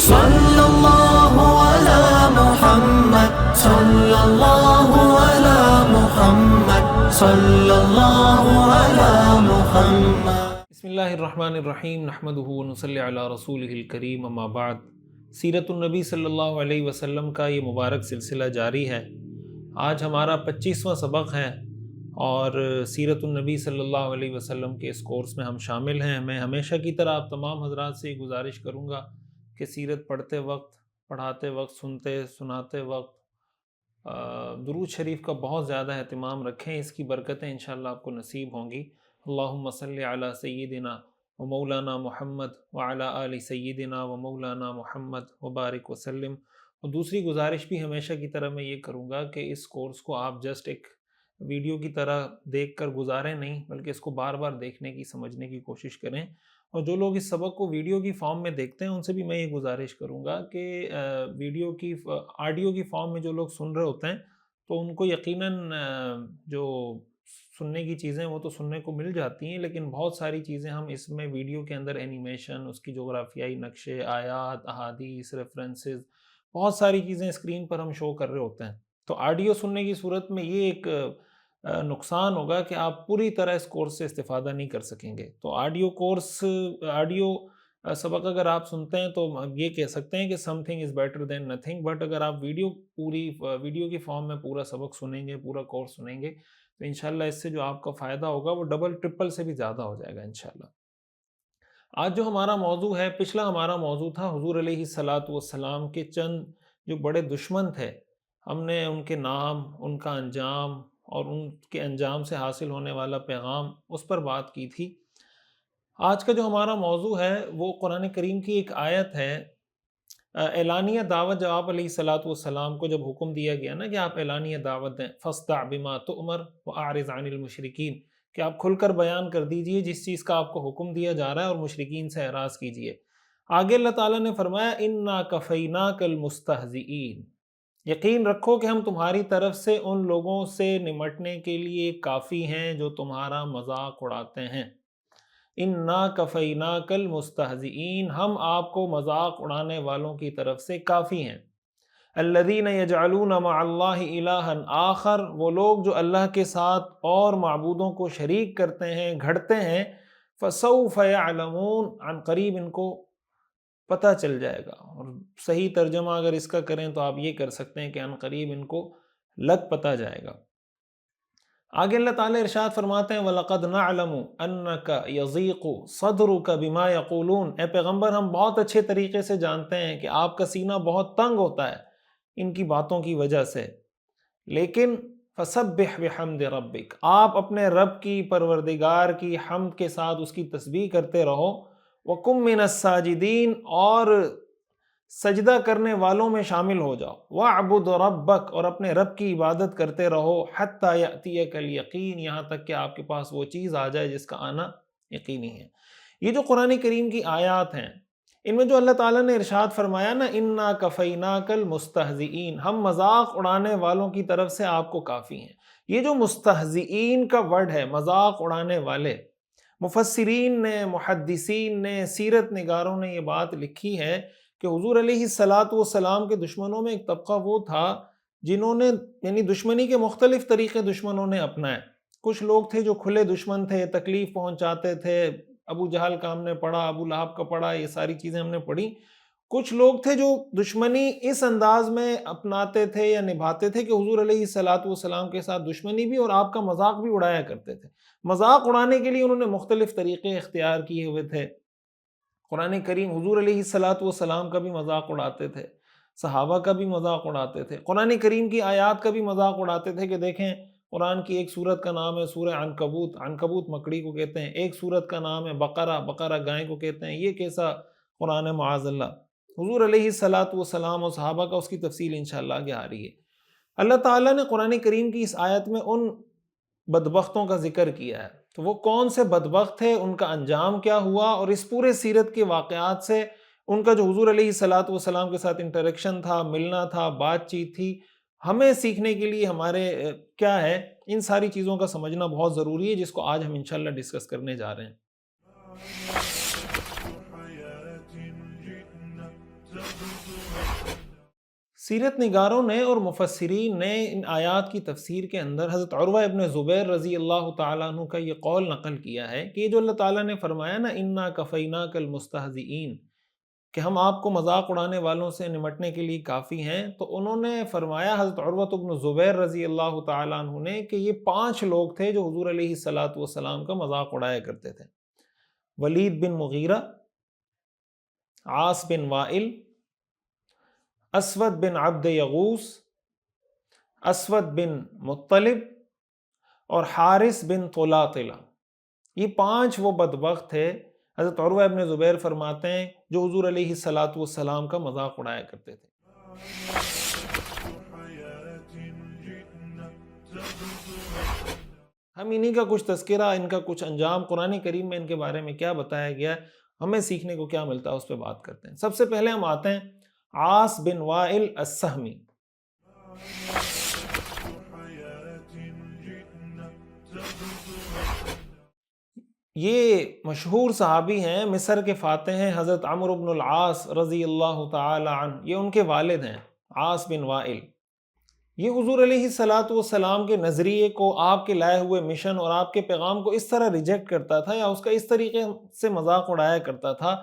صلی اللہ علی محمد صلی اللہ علی محمد صلی اللہ علی محمد۔ بسم اللہ الرحمن الرحیم، نحمدہ ونصلی علی رسولہ الکریم، اما بعد۔ سیرت النبی صلی اللہ علیہ وسلم کا یہ مبارک سلسلہ جاری ہے۔ آج ہمارا 25واں سبق ہے اور سیرت النبی صلی اللہ علیہ وسلم کے اس کورس میں ہم شامل ہیں۔ میں ہمیشہ کی طرح آپ تمام حضرات سے یہ گزارش کروں گا کہ سیرت پڑھتے وقت، پڑھاتے وقت، سناتے وقت درود شریف کا بہت زیادہ اہتمام رکھیں۔ اس کی برکتیں انشاءاللہ آپ کو نصیب ہوں گی۔ اللہم صلی علی سیدنا و مولانا محمد وعلی آل سیدنا و مولانا محمد وبارک وسلم۔ اور دوسری گزارش بھی ہمیشہ کی طرح میں یہ کروں گا کہ اس کورس کو آپ جسٹ ایک ویڈیو کی طرح دیکھ کر گزاریں نہیں، بلکہ اس کو بار بار دیکھنے کی، سمجھنے کی کوشش کریں۔ اور جو لوگ اس سبق کو ویڈیو کی فارم میں دیکھتے ہیں ان سے بھی میں یہ گزارش کروں گا کہ آڈیو کی فارم میں جو لوگ سن رہے ہوتے ہیں تو ان کو یقیناً جو سننے کی چیزیں وہ تو سننے کو مل جاتی ہیں، لیکن بہت ساری چیزیں ہم اس میں ویڈیو کے اندر اینیمیشن، اس کی جغرافیائی نقشے، آیات، احادیث، ریفرنسز، بہت ساری چیزیں اسکرین پر ہم شو کر رہے ہوتے ہیں۔ تو آڈیو سننے کی صورت میں یہ ایک نقصان ہوگا کہ آپ پوری طرح اس کورس سے استفادہ نہیں کر سکیں گے۔ تو آڈیو سبق اگر آپ سنتے ہیں تو یہ کہہ سکتے ہیں کہ some thing is better than nothing, but اگر آپ ویڈیو کی فارم میں پورا سبق سنیں گے، پورا کورس سنیں گے تو انشاءاللہ اس سے جو آپ کا فائدہ ہوگا وہ ڈبل ٹرپل سے بھی زیادہ ہو جائے گا انشاءاللہ۔ آج جو ہمارا موضوع ہے، پچھلا ہمارا موضوع تھا حضور علیہ الصلاۃ والسلام کے چند جو بڑے دشمن تھے، ہم نے ان کے نام، ان کا انجام اور ان کے انجام سے حاصل ہونے والا پیغام، اس پر بات کی تھی۔ آج کا جو ہمارا موضوع ہے وہ قرآن کریم کی ایک آیت ہے۔ اعلانیہ دعوت جب آپ علیہ الصلاۃ والسلام کو جب حکم دیا گیا نا کہ آپ اعلانیہ دعوت دیں، فاصدع بما تؤمر واعرض عن المشرکین، کہ آپ کھل کر بیان کر دیجئے جس چیز کا آپ کو حکم دیا جا رہا ہے اور مشرکین سے اعراض کیجئے۔ آگے اللہ تعالیٰ نے فرمایا انا کفیناک المستہزئین، یقین رکھو کہ ہم تمہاری طرف سے ان لوگوں سے نمٹنے کے لیے کافی ہیں جو تمہارا مذاق اڑاتے ہیں۔ انا کفیناک المستہزئین، ہم آپ کو مذاق اڑانے والوں کی طرف سے کافی ہیں۔ الذین یجعلون مع اللہ الہا آخر، وہ لوگ جو اللہ کے ساتھ اور معبودوں کو شریک کرتے ہیں، گھڑتے ہیں۔ فسوف یعلمون، عن قریب ان کو پتہ چل جائے گا۔ اور صحیح ترجمہ اگر اس کا کریں تو آپ یہ کر سکتے ہیں کہ عن قریب ان کو لگ پتہ جائے گا۔ آگے اللہ تعالیٰ ارشاد فرماتے ہیں وَلَقَدْ نَعْلَمُ أَنَّكَ يَضِيقُ صَدْرُكَ بِمَا يَقُولُونَ، اے پیغمبر ہم بہت اچھے طریقے سے جانتے ہیں کہ آپ کا سینہ بہت تنگ ہوتا ہے ان کی باتوں کی وجہ سے، لیکن فَسَبِّحْ بِحَمْدِ رَبِّكَ، آپ اپنے رب کی، پروردگار کی حمد کے ساتھ اس کی تسبیح کرتے رہو۔ وَقُم مِّنَ السَّاجِدِينَ، اور سجدہ کرنے والوں میں شامل ہو جاؤ۔ وَاعْبُدْ رَبَّكَ، اور اپنے رب کی عبادت کرتے رہو۔ حَتَّى يَأْتِيَكَ الْيَقِينُ، یہاں تک کہ آپ کے پاس وہ چیز آ جائے جس کا آنا یقینی ہے۔ یہ جو قرآن کریم کی آیات ہیں، ان میں جو اللہ تعالیٰ نے ارشاد فرمایا نا اِنَّا كَفَيْنَاكَ الْمُسْتَهْزِئِينَ، ہم مذاق اڑانے والوں کی طرف سے آپ کو کافی ہیں۔ یہ جو مستہزئین کا ورڈ ہے، مذاق اڑانے والے، مفسرین نے، محدثین نے، سیرت نگاروں نے یہ بات لکھی ہے کہ حضور علیہ الصلاۃ والسلام کے دشمنوں میں ایک طبقہ وہ تھا جنہوں نے، یعنی دشمنی کے مختلف طریقے دشمنوں نے اپنائے۔ کچھ لوگ تھے جو کھلے دشمن تھے، تکلیف پہنچاتے تھے، ابو جہل کا ہم نے پڑھا، ابو لہب کا پڑھا، یہ ساری چیزیں ہم نے پڑھی۔ کچھ لوگ تھے جو دشمنی اس انداز میں اپناتے تھے یا نبھاتے تھے کہ حضور علیہ الصلاۃ والسلام کے ساتھ دشمنی بھی اور آپ کا مذاق بھی اڑایا کرتے تھے۔ مذاق اڑانے کے لیے انہوں نے مختلف طریقے اختیار کیے ہوئے تھے۔ قرآن کریم حضور علیہ الصلاۃ والسلام کا بھی مذاق اڑاتے تھے، صحابہ کا بھی مذاق اڑاتے تھے، قرآن کریم کی آیات کا بھی مذاق اڑاتے تھے کہ دیکھیں قرآن کی ایک سورت کا نام ہے سورہ عنکبوت، عنکبوت مکڑی کو کہتے ہیں، ایک سورت کا نام ہے بقرہ، بقرہ گائے کو کہتے ہیں، یہ کیسا قرآن ہے معاذ اللہ۔ حضور علیہ الصلاۃ والسلام اور صحابہ کا اس کی تفصیل انشاءاللہ آگے آ رہی ہے۔ اللہ تعالیٰ نے قرآن کریم کی اس آیت میں ان بدبختوں کا ذکر کیا ہے، تو وہ کون سے بدبخت تھے، ان کا انجام کیا ہوا، اور اس پورے سیرت کے واقعات سے ان کا جو حضور علیہ الصلاۃ والسلام کے ساتھ انٹریکشن تھا، ملنا تھا، بات چیت تھی، ہمیں سیکھنے کے لیے ہمارے کیا ہے، ان ساری چیزوں کا سمجھنا بہت ضروری ہے، جس کو آج ہم انشاءاللہ ڈسکس کرنے جا رہے ہیں۔ سیرت نگاروں نے اور مفسرین نے ان آیات کی تفسیر کے اندر حضرت عروہ ابن زبیر رضی اللہ تعالیٰ عنہ کا یہ قول نقل کیا ہے کہ یہ جو اللہ تعالیٰ نے فرمایا نا انا کفیناک المستہزئین، کہ ہم آپ کو مذاق اڑانے والوں سے نمٹنے کے لیے کافی ہیں، تو انہوں نے فرمایا حضرت عروہ ابن زبیر رضی اللہ تعالیٰ عنہ نے کہ یہ 5 لوگ تھے جو حضور علیہ الصلاۃ والسلام کا مذاق اڑایا کرتے تھے: ولید بن مغیرہ، عاص بن وائل، اسود بن عبد یغوث، اسود بن مطلب اور حارث بن طلاطلہ۔ یہ 5 وہ بدبخت تھے، حضرت عروہ ابن زبیر فرماتے ہیں، جو حضور علیہ الصلاۃ والسلام کا مذاق اڑایا کرتے تھے۔ ہم انہی کا کچھ تذکرہ، ان کا کچھ انجام قرآن کریم میں ان کے بارے میں کیا بتایا گیا ہے، ہمیں سیکھنے کو کیا ملتا ہے، اس پہ بات کرتے ہیں۔ سب سے پہلے ہم آتے ہیں عاص بن وائل السہمی۔ یہ مشہور صحابی ہیں، مصر کے فاتح ہیں، حضرت عمرو بن العاص رضی اللہ تعالی عنہ، یہ ان کے والد ہیں، عاص بن وائل۔ یہ حضور علیہ الصلاۃ والسلام کے نظریے کو، آپ کے لائے ہوئے مشن اور آپ کے پیغام کو اس طرح ریجیکٹ کرتا تھا یا اس کا اس طریقے سے مذاق اڑایا کرتا تھا۔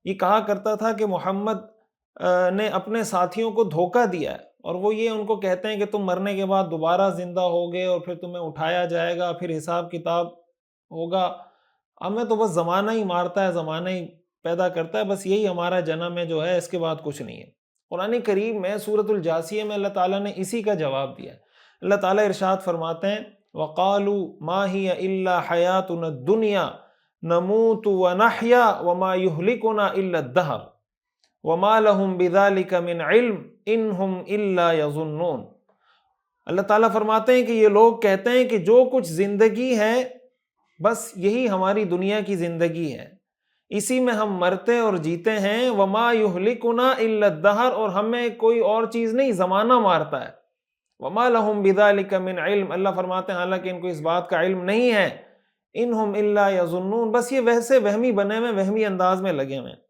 یہ کہا کرتا تھا کہ محمد نے اپنے ساتھیوں کو دھوکہ دیا ہے، اور وہ یہ ان کو کہتے ہیں کہ تم مرنے کے بعد دوبارہ زندہ ہوگے اور پھر تمہیں اٹھایا جائے گا، پھر حساب کتاب ہوگا۔ ہمیں تو بس زمانہ ہی مارتا ہے، زمانہ ہی پیدا کرتا ہے، بس یہی ہمارا جنم ہے جو ہے، اس کے بعد کچھ نہیں ہے۔ قرآن کریم میں سورۃ الجاثیہ میں اللہ تعالیٰ نے اسی کا جواب دیا ہے۔ اللہ تعالیٰ ارشاد فرماتے ہیں وَقَالُوا مَا هِيَ إِلَّا حَيَاتُنَا الدُّنْيَا نَمُوتُ وَنَحْيَا وَمَا يُهْلِكُنَا إِلَّا الدَّهْرُ وَمَا لَهُمْ بِذَلِكَ مِنْ عِلْمٍ إِنْ هُمْ إِلَّا يَظُنُّونَ۔ اللہ تعالیٰ فرماتے ہیں کہ یہ لوگ کہتے ہیں کہ جو کچھ زندگی ہے بس یہی ہماری دنیا کی زندگی ہے، اسی میں ہم مرتے اور جیتے ہیں۔ وَمَا يُهْلِكُنَا إِلَّا الدَّهْرُ، اور ہمیں کوئی اور چیز نہیں، زمانہ مارتا ہے۔ وَمَا لَهُمْ بِذَلِكَ مِنْ عِلْمٍ، اللہ فرماتے ہیں حالانکہ ان کو اس بات کا علم نہیں ہے۔ إِنْهُمْ إِلَّا يَظُنُّونَ، بس یہ ویسے وہمی بنے ہوئے، وہمی انداز میں لگے ہوئے ہیں۔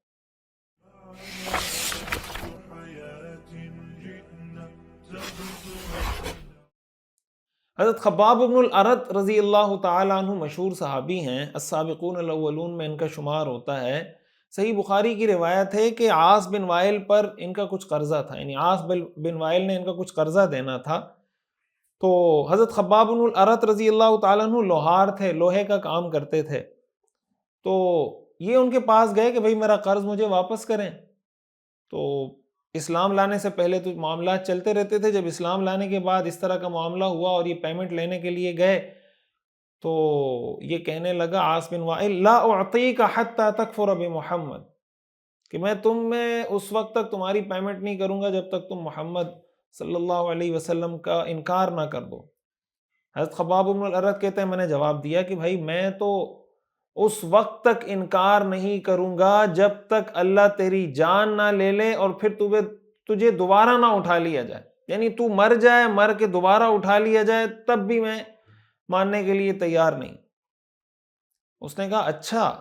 حضرت خباب بن الارت رضی اللہ تعالیٰ عنہ مشہور صحابی ہیں، السابقون الاولون میں ان کا شمار ہوتا ہے۔ صحیح بخاری کی روایت ہے کہ عاص بن وائل پر ان کا کچھ قرضہ تھا، یعنی عاص بن وائل نے ان کا کچھ قرضہ دینا تھا۔ تو حضرت خباب بن الارت رضی اللہ تعالیٰ عنہ لوہار تھے، لوہے کا کام کرتے تھے۔ تو یہ ان کے پاس گئے کہ بھئی میرا قرض مجھے واپس کریں۔ تو اسلام لانے سے پہلے تو معاملات چلتے رہتے تھے، جب اسلام لانے کے بعد اس طرح کا معاملہ ہوا اور یہ پیمنٹ لینے کے لیے گئے تو یہ کہنے لگا عاص بن وائل لا اعطیک حتی تکفر بمحمد، کہ میں تم میں اس وقت تک تمہاری پیمنٹ نہیں کروں گا جب تک تم محمد صلی اللہ علیہ وسلم کا انکار نہ کر دو۔ حضرت خباب بن الارت کہتے ہیں میں نے جواب دیا کہ بھائی میں تو اس وقت تک انکار نہیں کروں گا جب تک اللہ تیری جان نہ لے لے اور پھر تجھے دوبارہ نہ اٹھا لیا جائے، یعنی تو مر جائے، مر کے دوبارہ اٹھا لیا جائے، تب بھی میں ماننے کے لیے تیار نہیں۔ اس نے کہا اچھا،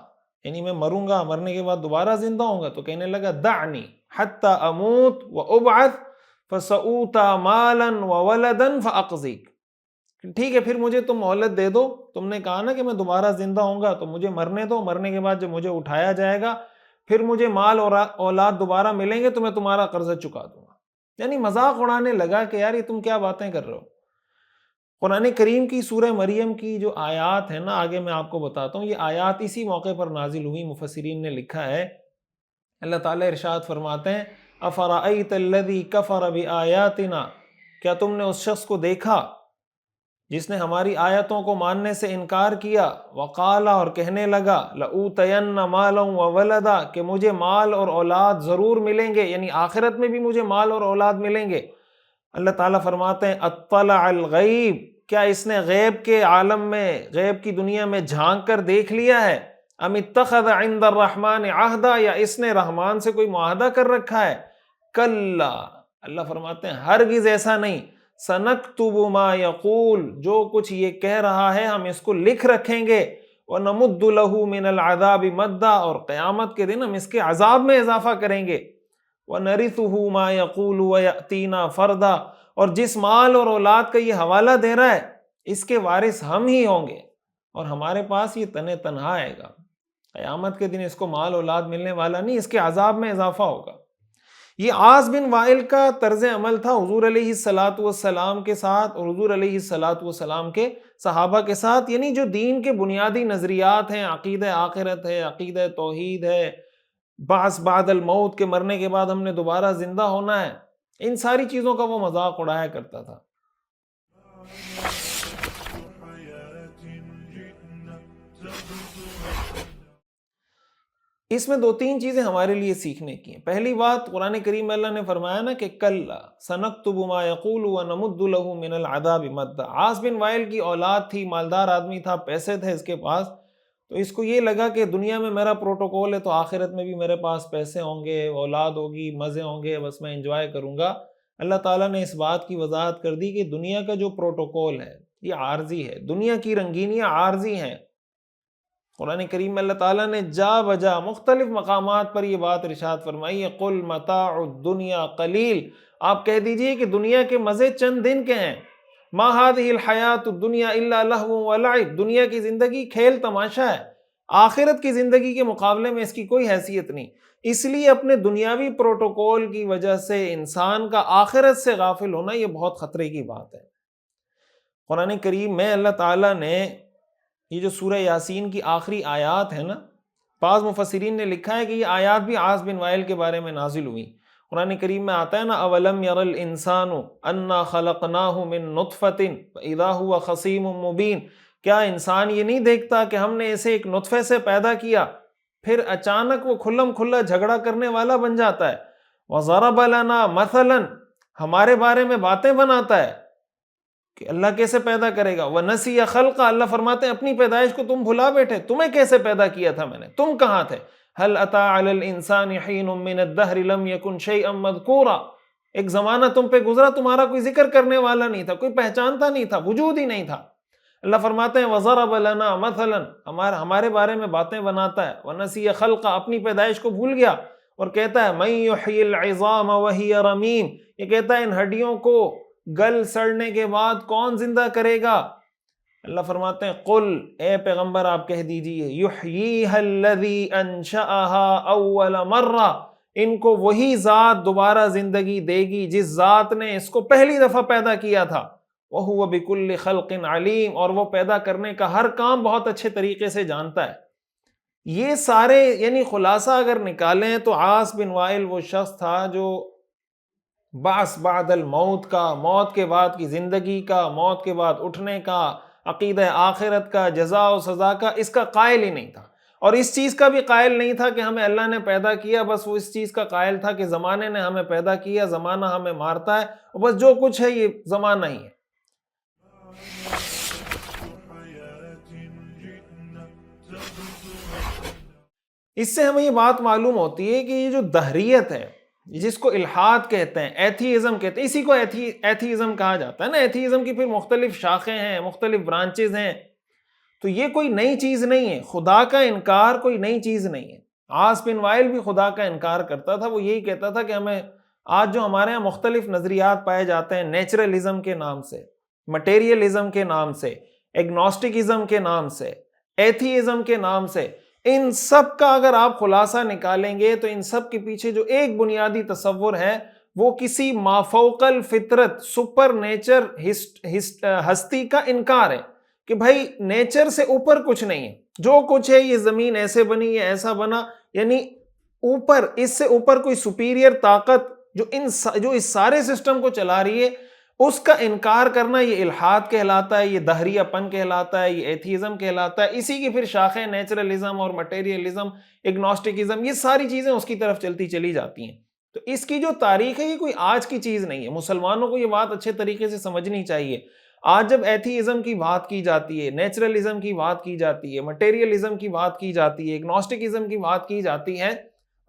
یعنی میں مروں گا، مرنے کے بعد دوبارہ زندہ ہوں گا؟ تو کہنے لگا دعنی حتی اموت وابعث فسأوتا مالا وولدا فاقضیک، ٹھیک ہے پھر مجھے تم مہلت دے دو، تم نے کہا نا کہ میں دوبارہ زندہ ہوں گا، تو مجھے مرنے دو، مرنے کے بعد جب مجھے اٹھایا جائے گا پھر مجھے مال اور اولاد دوبارہ ملیں گے تو میں تمہارا قرضہ چکا دوں گا۔ یعنی مذاق اڑانے لگا کہ یار یہ تم کیا باتیں کر رہے ہو۔ قرآن کریم کی سورہ مریم کی جو آیات ہیں نا، آگے میں آپ کو بتاتا ہوں، یہ آیات اسی موقع پر نازل ہوئی۔ مفسرین نے لکھا ہے، اللہ تعالیٰ ارشاد فرماتے ہیں افرأیت الذی کفر بآیاتنا، کیا تم نے اس شخص کو دیکھا جس نے ہماری آیتوں کو ماننے سے انکار کیا، وقالا اور کہنے لگا لأوتین مالا وولدا، کہ مجھے مال اور اولاد ضرور ملیں گے، یعنی آخرت میں بھی مجھے مال اور اولاد ملیں گے۔ اللہ تعالیٰ فرماتے ہیں اطلع الغیب، کیا اس نے غیب کے عالم میں، غیب کی دنیا میں جھانک کر دیکھ لیا ہے؟ ام اتخذ عند الرحمن عہدا، یا اس نے رحمان سے کوئی معاہدہ کر رکھا ہے؟ کلا، اللہ فرماتے ہیں ہرگز ایسا نہیں، سنکتب ما یقول، جو کچھ یہ کہہ رہا ہے ہم اس کو لکھ رکھیں گے، وَنَمُدُّ لَهُ مِنَ الْعَذَابِ مَدًّا، اور قیامت کے دن ہم اس کے عذاب میں اضافہ کریں گے۔ وَنَرِثُهُ مَا يَقُولُ وَيَأْتِينَا فَرْدًا، اور جس مال اور اولاد کا یہ حوالہ دے رہا ہے اس کے وارث ہم ہی ہوں گے اور ہمارے پاس یہ تنہا آئے گا. قیامت کے دن اس کو مال اولاد ملنے والا نہیں، اس کے عذاب میں اضافہ ہوگا. یہ عاص بن وائل کا طرز عمل تھا حضور علیہ الصلاۃ والسلام کے ساتھ اور حضور علیہ الصلاۃ والسلام کے صحابہ کے ساتھ. یعنی جو دین کے بنیادی نظریات ہیں، عقیدہ آخرت ہے، عقیدہ توحید ہے، بعث بعد الموت کے مرنے کے بعد ہم نے دوبارہ زندہ ہونا ہے، ان ساری چیزوں کا وہ مذاق اڑایا کرتا تھا. اس میں 2-3 چیزیں ہمارے لیے سیکھنے کی ہیں. پہلی بات، قرآن کریم میں اللہ نے فرمایا نا کہ کلا سنکتب ما یقول ونمد له من العذاب مدا. عاص بن وائل کی اولاد تھی، مالدار آدمی تھا، پیسے تھے اس کے پاس، تو اس کو یہ لگا کہ دنیا میں میرا پروٹوکول ہے تو آخرت میں بھی میرے پاس پیسے ہوں گے، اولاد ہوگی، مزے ہوں گے، بس میں انجوائے کروں گا. اللہ تعالیٰ نے اس بات کی وضاحت کر دی کہ دنیا کا جو پروٹوکول ہے یہ عارضی ہے، دنیا کی رنگینیاں عارضی ہیں. قرآن کریم میں اللہ تعالیٰ نے جا بجا مختلف مقامات پر یہ بات ارشاد فرمائی ہے، قل متاع الدنیا قلیل، آپ کہہ دیجئے کہ دنیا کے مزے چند دن کے ہیں. ما هذه الحیات الدنیا الا لہو ولعب، دنیا کی زندگی کھیل تماشا ہے، آخرت کی زندگی کے مقابلے میں اس کی کوئی حیثیت نہیں. اس لیے اپنے دنیاوی پروٹوکول کی وجہ سے انسان کا آخرت سے غافل ہونا یہ بہت خطرے کی بات ہے. قرآن کریم میں اللہ تعالیٰ نے یہ جو سورہ یاسین کی آخری آیات ہے نا، بعض مفسرین نے لکھا ہے کہ یہ آیات بھی عاص بن وائل کے بارے میں نازل ہوئی. قرآن کریم میں آتا ہے نا، اولم یر الانسان انا خلقناہ من نطفۃ فاذا هو خصیم مبین، کیا انسان یہ نہیں دیکھتا کہ ہم نے اسے ایک نطفے سے پیدا کیا پھر اچانک وہ کھلم کھلا جھگڑا کرنے والا بن جاتا ہے. وضرب لنا مثلا، ہمارے بارے میں باتیں بناتا ہے کہ اللہ کیسے پیدا کرے گا. وَنَسِيَ خَلْقَ، اللہ فرماتے ہیں اپنی پیدائش کو تم بھلا بیٹھے، تمہیں کیسے پیدا کیا تھا میں نے، تم کہاں تھے. هَلْ أَتَى عَلَى الْإِنسَانِ حِينٌ مِّنَ الدَّهْرِ لَمْ يَكُنْ شَيْئًا مَّذْكُورًا، ایک زمانہ تم پہ گزرا تمہارا کوئی ذکر کرنے والا نہیں تھا، کوئی پہچانتا نہیں تھا، وجود ہی نہیں تھا. اللہ فرماتے ہیں وَضَرَبَ لَنَا مَثَلًا، ہمارے بارے میں باتیں بناتا ہے. وَنَسِيَ خَلْقَ، اپنی پیدائش کو بھول گیا اور کہتا ہے مَن يُحْيِي الْعِظَامَ وَهِيَ رَمِيمٌ، یہ کہتا ہے ان ہڈیوں کو گل سڑنے کے بعد کون زندہ کرے گا. اللہ فرماتے ہیں قل، اے پیغمبر آپ کہہ دیجئے، یحییھا الذی انشأھا اول مرہ، ان کو وہی ذات دوبارہ زندگی دے گی جس ذات نے اس کو پہلی دفعہ پیدا کیا تھا. وہو بکل خلق علیم، اور وہ پیدا کرنے کا ہر کام بہت اچھے طریقے سے جانتا ہے. یہ سارے یعنی خلاصہ اگر نکالیں تو عاص بن وائل وہ شخص تھا جو بعث بعد الموت کا، موت کے بعد کی زندگی کا، موت کے بعد اٹھنے کا، عقیدہ آخرت کا، جزا و سزا کا، اس کا قائل ہی نہیں تھا. اور اس چیز کا بھی قائل نہیں تھا کہ ہمیں اللہ نے پیدا کیا، بس وہ اس چیز کا قائل تھا کہ زمانے نے ہمیں پیدا کیا، زمانہ ہمیں مارتا ہے، اور بس جو کچھ ہے یہ زمانہ ہی ہے. اس سے ہمیں یہ بات معلوم ہوتی ہے کہ یہ جو دہریت ہے، جس کو الحاد کہتے ہیں، ایتھیزم کہتے ہیں، اسی کو ایتھیزم کہا جاتا ہے نا. ایتھیزم کی پھر مختلف شاخیں ہیں، مختلف برانچز ہیں. تو یہ کوئی نئی چیز نہیں ہے، خدا کا انکار کوئی نئی چیز نہیں ہے. عاص بن وائل بھی خدا کا انکار کرتا تھا. وہ یہی کہتا تھا کہ ہمیں آج جو ہمارے ہاں مختلف نظریات پائے جاتے ہیں، نیچرلزم کے نام سے، مٹیریلزم کے نام سے، ایگنوسٹکزم کے نام سے، ایتھیزم کے نام سے، ان سب کا اگر آپ خلاصہ نکالیں گے تو ان سب کے پیچھے جو ایک بنیادی تصور ہے وہ کسی مافوق الفطرت، سپر نیچر ہستی کا انکار ہے کہ بھائی نیچر سے اوپر کچھ نہیں ہے، جو کچھ ہے یہ زمین ایسے بنی، یہ ایسا بنا، یعنی اوپر، اس سے اوپر کوئی سپیریئر طاقت جو اس سارے سسٹم کو چلا رہی ہے، اس کا انکار کرنا یہ الحاد کہلاتا ہے، یہ دہریہ پن کہلاتا ہے، یہ ایتھیزم کہلاتا ہے. اسی کی پھر شاخیں نیچرلزم اور مٹیریلزم، ایگنوسٹکزم، یہ ساری چیزیں اس کی طرف چلتی چلی جاتی ہیں. تو اس کی جو تاریخ ہے یہ کوئی آج کی چیز نہیں ہے. مسلمانوں کو یہ بات اچھے طریقے سے سمجھنی چاہیے. آج جب ایتھیزم کی بات کی جاتی ہے، نیچرلزم کی بات کی جاتی ہے، مٹیریلزم کی بات کی جاتی ہے، ایگنوسٹکزم کی بات کی جاتی ہے،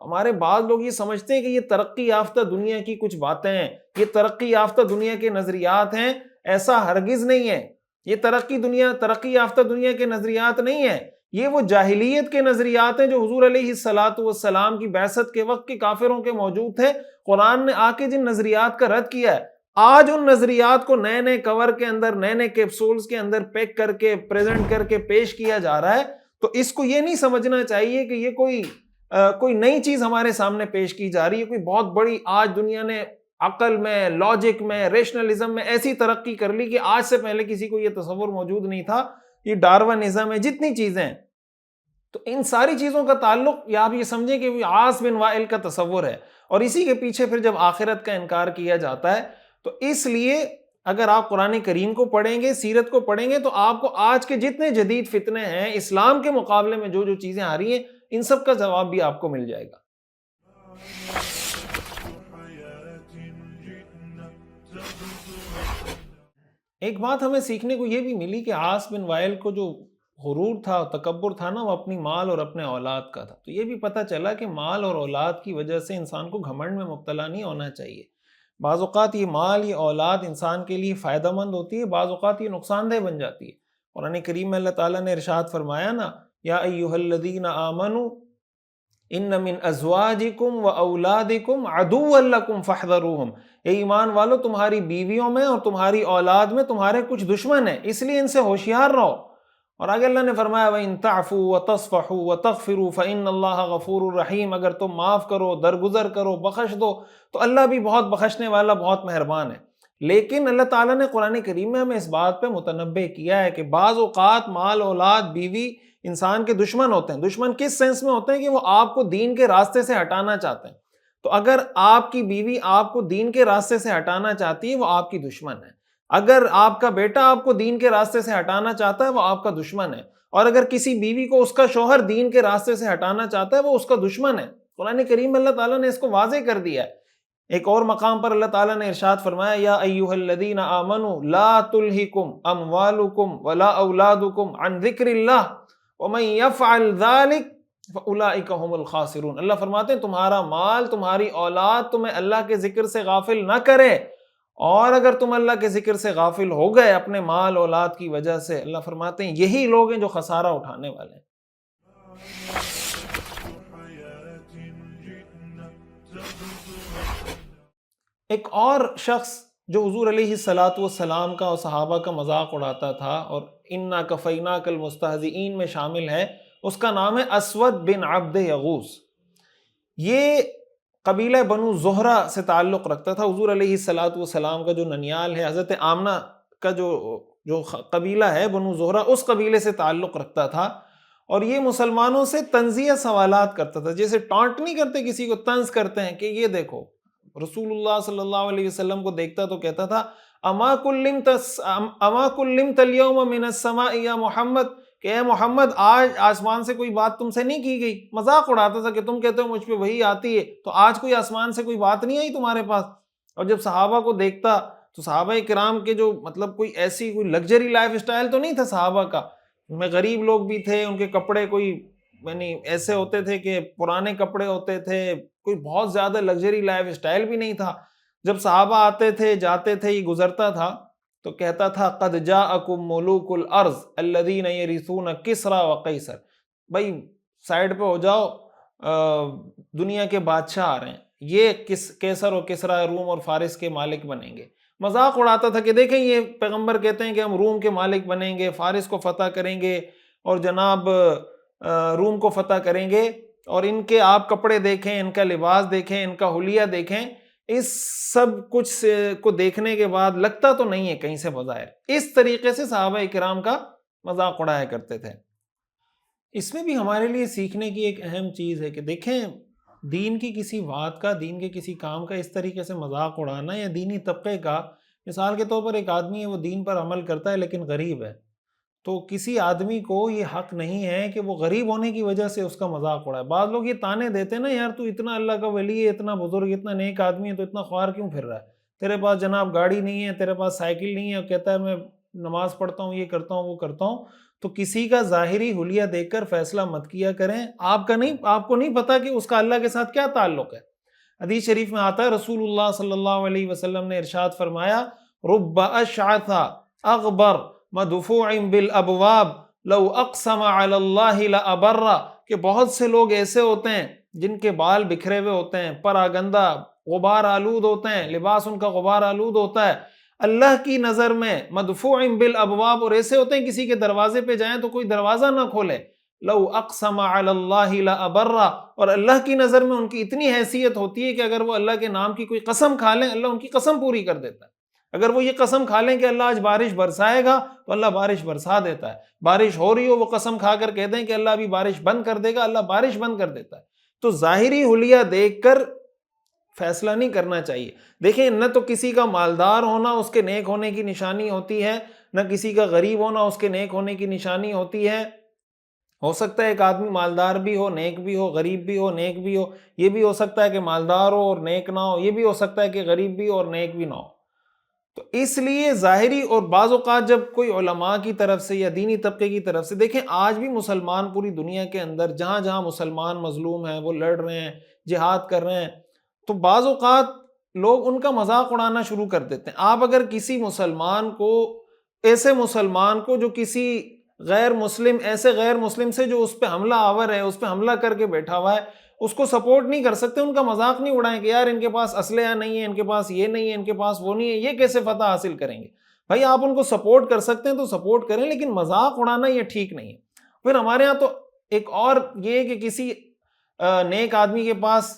ہمارے بعض لوگ یہ سمجھتے ہیں کہ یہ ترقی یافتہ دنیا کی کچھ باتیں ہیں، یہ ترقی یافتہ دنیا کے نظریات ہیں. ایسا ہرگز نہیں ہے. یہ ترقی یافتہ دنیا کے نظریات نہیں ہیں. یہ وہ جاہلیت کے نظریات ہیں جو حضور علیہ الصلاۃ والسلام کی بعثت کے وقت کے کافروں کے موجود تھے. قرآن نے آ کے جن نظریات کا رد کیا ہے، آج ان نظریات کو نئے نئے کور کے اندر، نئے نئے کیپسولز کے اندر پیک کر کے پریزنٹ کر کے پیش کیا جا رہا ہے. تو اس کو یہ نہیں سمجھنا چاہیے کہ یہ کوئی نئی چیز ہمارے سامنے پیش کی جا رہی ہے، کوئی بہت بڑی آج دنیا نے عقل میں، لاجک میں، ریشنلزم میں ایسی ترقی کر لی کہ آج سے پہلے کسی کو یہ تصور موجود نہیں تھا. یہ ڈارونزم ہے، جتنی چیزیں ہیں، تو ان ساری چیزوں کا تعلق، یا آپ یہ سمجھیں کہ عاص بن وائل کا تصور ہے، اور اسی کے پیچھے پھر جب آخرت کا انکار کیا جاتا ہے. تو اس لیے اگر آپ قرآن کریم کو پڑھیں گے، سیرت کو پڑھیں گے، تو آپ کو آج کے جتنے جدید فتنے ہیں اسلام کے مقابلے میں جو چیزیں آ رہی ہیں، ان سب کا جواب بھی آپ کو مل جائے گا. ایک بات ہمیں سیکھنے کو یہ بھی ملی کہ عاص بن وائل کو جو غرور تھا، تکبر تھا نا، وہ اپنی مال اور اپنے اولاد کا تھا. تو یہ بھی پتہ چلا کہ مال اور اولاد کی وجہ سے انسان کو گھمنڈ میں مبتلا نہیں ہونا چاہیے. بعض اوقات یہ مال، یہ اولاد انسان کے لیے فائدہ مند ہوتی ہے، بعض اوقات یہ نقصان دہ بن جاتی ہے. قرآن کریم میں اللہ تعالیٰ نے ارشاد فرمایا نا، یا ایھا الذین آمنوا ان من ازواجکم و اولادکم عدوا لکم فاحذروہم. اے ایمان والو، تمہاری بیویوں میں اور تمہاری اولاد میں تمہارے کچھ دشمن ہیں، اس لیے ان سے ہوشیار رہو. اور آگے اللہ نے فرمایا وَإِن تَعْفُوا وَتَصْفَحُوا وَتَغْفِرُوا فَإِنَّ اللَّهَ غَفُورٌ رَحِيمٌ. اگر تم معاف کرو، درگزر کرو، بخش دو، تو اللہ بھی بہت بخشنے والا، بہت مہربان ہے. لیکن اللہ تعالیٰ نے قرآن کریم میں ہمیں اس بات پہ متنبہ کیا ہے کہ بعض اوقات مال، اولاد، بیوی انسان کے دشمن ہوتے ہیں. دشمن کس سینس میں ہوتے ہیں؟ کہ وہ آپ کو دین کے راستے سے ہٹانا چاہتے ہیں. تو اگر آپ کی بیوی آپ کو دین کے راستے سے ہٹانا چاہتی ہے، وہ آپ کی دشمن ہے. اگر آپ کا بیٹا آپ کو دین کے راستے سے ہٹانا چاہتا ہے، وہ آپ کا دشمن ہے. اور اگر کسی بیوی کو اس کا شوہر دین کے راستے سے ہٹانا چاہتا ہے، وہ اس کا دشمن ہے. قرآن کریم میں اللہ تعالیٰ نے اس کو واضح کر دیا ہے. ایک اور مقام پر اللہ تعالیٰ نے ارشاد فرمایا یا ایھا الذین آمنوا لا تلہکم اموالکم ولا اولادکم عن ذکر اللہ ومن یفعل ذلک فاولئک هم الخاسرون. اللہ فرماتے ہیں تمہارا مال، تمہاری اولاد تمہیں اللہ کے ذکر سے غافل نہ کرے، اور اگر تم اللہ کے ذکر سے غافل ہو گئے اپنے مال اولاد کی وجہ سے، اللہ فرماتے ہیں یہی لوگ ہیں جو خسارہ اٹھانے والے ہیں. ایک اور شخص جو حضور علیہ الصلاۃ والسلام کا اور صحابہ کا مذاق اڑاتا تھا اور انا کفیناک المستہزئین میں شامل ہے، اس کا نام ہے اسود بن عبد یغوث. یہ قبیلہ بنو زہرہ سے تعلق رکھتا تھا. حضور علیہ الصلاۃ والسلام کا جو ننیال ہے، حضرت آمنہ کا جو قبیلہ ہے بنو زہرہ، اس قبیلے سے تعلق رکھتا تھا. اور یہ مسلمانوں سے طنزیہ سوالات کرتا تھا. جیسے ٹانٹ نہیں کرتے کسی کو، طنز کرتے ہیں کہ یہ دیکھو. رسول اللہ صلی اللہ علیہ وسلم کو دیکھتا تو کہتا تھا اما کلمت اليوم من السماء یا محمد، کہ اے محمد آج آسمان سے کوئی بات تم سے نہیں کی گئی. مذاق اڑاتا تھا کہ تم کہتے ہو مجھ پہ وحی آتی ہے، تو آج کوئی آسمان سے کوئی بات نہیں آئی تمہارے پاس. اور جب صحابہ کو دیکھتا تو صحابہ کرام کے جو کوئی ایسی کوئی لگژری لائف اسٹائل تو نہیں تھا صحابہ کا، ان میں غریب لوگ بھی تھے، ان کے کپڑے کوئی ایسے ہوتے تھے کہ پرانے کپڑے ہوتے تھے، کوئی بہت زیادہ لگژری لائف اسٹائل بھی نہیں تھا. جب صحابہ آتے تھے جاتے تھے، یہ گزرتا تھا تو کہتا تھا قد جاءکم ملوک الارض الذین یرثون کسری و قیصر. بھائی سائڈ پہ ہو جاؤ، دنیا کے بادشاہ آ رہے ہیں، یہ کیسر و کسری روم اور فارس کے مالک بنیں گے. مذاق اڑاتا تھا کہ دیکھیں یہ پیغمبر کہتے ہیں کہ ہم روم کے مالک بنیں گے، فارس کو فتح کریں گے اور جناب روم کو فتح کریں گے، اور ان کے آپ کپڑے دیکھیں، ان کا لباس دیکھیں، ان کا حلیہ دیکھیں. اس سب کچھ کو دیکھنے کے بعد لگتا تو نہیں ہے کہیں سے بظاہر. اس طریقے سے صحابہ کرام کا مذاق اڑایا کرتے تھے. اس میں بھی ہمارے لیے سیکھنے کی ایک اہم چیز ہے کہ دیکھیں دین کی کسی بات کا، دین کے کسی کام کا اس طریقے سے مذاق اڑانا، یا دینی طبقے کا، مثال کے طور پر ایک آدمی ہے وہ دین پر عمل کرتا ہے لیکن غریب ہے، تو کسی آدمی کو یہ حق نہیں ہے کہ وہ غریب ہونے کی وجہ سے اس کا مذاق اڑائے. بعض لوگ یہ تانے دیتے ہیں نا، یار تو اتنا اللہ کا ولی ہے، اتنا بزرگ، اتنا نیک آدمی ہے، تو اتنا خوار کیوں پھر رہا ہے؟ تیرے پاس جناب گاڑی نہیں ہے، تیرے پاس سائیکل نہیں ہے، اور کہتا ہے میں نماز پڑھتا ہوں، یہ کرتا ہوں، وہ کرتا ہوں. تو کسی کا ظاہری حلیہ دیکھ کر فیصلہ مت کیا کریں. آپ کو نہیں پتا کہ اس کا اللہ کے ساتھ کیا تعلق ہے. حدیث شریف میں آتا ہے رسول اللہ صلی اللہ علیہ وسلم نے ارشاد فرمایا رب اشعث اغبر مدفوع بالابواب لو اقسم علی اللہ لابر، کہ بہت سے لوگ ایسے ہوتے ہیں جن کے بال بکھرے ہوئے ہوتے ہیں، پراگندہ، غبار آلود ہوتے ہیں، لباس ان کا غبار آلود ہوتا ہے، اللہ کی نظر میں مدفوع بالابواب، اور ایسے ہوتے ہیں کسی کے دروازے پہ جائیں تو کوئی دروازہ نہ کھولے، لو اقسم علی اللہ لابر، اور اللہ کی نظر میں ان کی اتنی حیثیت ہوتی ہے کہ اگر وہ اللہ کے نام کی کوئی قسم کھا لیں اللہ ان کی قسم پوری کر دیتا ہے۔ اگر وہ یہ قسم کھا لیں کہ اللہ آج بارش برسائے گا تو اللہ بارش برسا دیتا ہے، بارش ہو رہی ہو وہ قسم کھا کر کہہ دیں کہ اللہ ابھی بارش بند کر دے گا، اللہ بارش بند کر دیتا ہے۔ تو ظاہری حلیہ دیکھ کر فیصلہ نہیں کرنا چاہیے۔ دیکھیں، نہ تو کسی کا مالدار ہونا اس کے نیک ہونے کی نشانی ہوتی ہے، نہ کسی کا غریب ہونا اس کے نیک ہونے کی نشانی ہوتی ہے۔ ہو سکتا ہے ایک آدمی مالدار بھی ہو، نیک بھی ہو، غریب بھی ہو، نیک بھی ہو، یہ بھی ہو سکتا ہے کہ مالدار ہو اور نیک نہ ہو، یہ بھی ہو سکتا ہے کہ غریب بھی ہو اور نیک بھی نہ ہو۔ تو اس لیے ظاہری، اور بعض اوقات جب کوئی علماء کی طرف سے یا دینی طبقے کی طرف سے، دیکھیں آج بھی مسلمان پوری دنیا کے اندر جہاں جہاں مسلمان مظلوم ہیں، وہ لڑ رہے ہیں، جہاد کر رہے ہیں، تو بعض اوقات لوگ ان کا مذاق اڑانا شروع کر دیتے ہیں۔ آپ اگر کسی مسلمان کو، ایسے مسلمان کو جو کسی غیر مسلم، ایسے غیر مسلم سے جو اس پہ حملہ آور ہے، اس پہ حملہ کر کے بیٹھا ہوا ہے، اس کو سپورٹ نہیں کر سکتے، ان کا مذاق نہیں اڑائیں کہ یار ان کے پاس اسلحہ نہیں ہے، ان کے پاس یہ نہیں ہے، ان کے پاس وہ نہیں ہے، یہ کیسے فتح حاصل کریں گے۔ بھائی آپ ان کو سپورٹ کر سکتے ہیں تو سپورٹ کریں، لیکن مذاق اڑانا یہ ٹھیک نہیں ہے۔ پھر ہمارے ہاں تو ایک اور یہ کہ کسی نیک آدمی کے پاس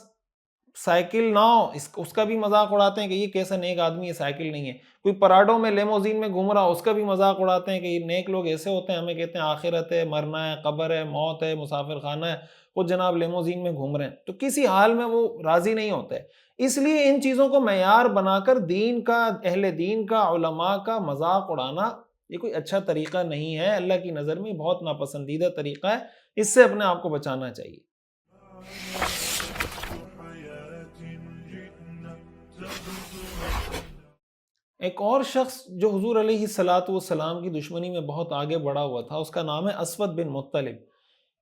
سائیکل نہ ہو، اس کا بھی مذاق اڑاتے ہیں کہ یہ کیسا نیک آدمی ہے، سائیکل نہیں ہے۔ کوئی پراڈو میں لیموزین میں گھوم رہا، اس کا بھی مذاق اڑاتے ہیں کہ یہ نیک لوگ ایسے ہوتے ہیں، ہمیں کہتے ہیں آخرت ہے، مرنا ہے، قبر ہے، موت ہے، مسافر خانہ ہے، وہ جناب لیموزین میں گھوم رہے ہیں، تو کسی حال میں وہ راضی نہیں ہوتے۔ اس لیے ان چیزوں کو معیار بنا کر دین کا، اہل دین کا، علماء کا مذاق اڑانا یہ کوئی اچھا طریقہ نہیں ہے، اللہ کی نظر میں بہت ناپسندیدہ طریقہ ہے، اس سے اپنے آپ کو بچانا چاہیے۔ ایک اور شخص جو حضور علیہ الصلاۃ والسلام کی دشمنی میں بہت آگے بڑھا ہوا تھا، اس کا نام ہے اسود بن مطلب۔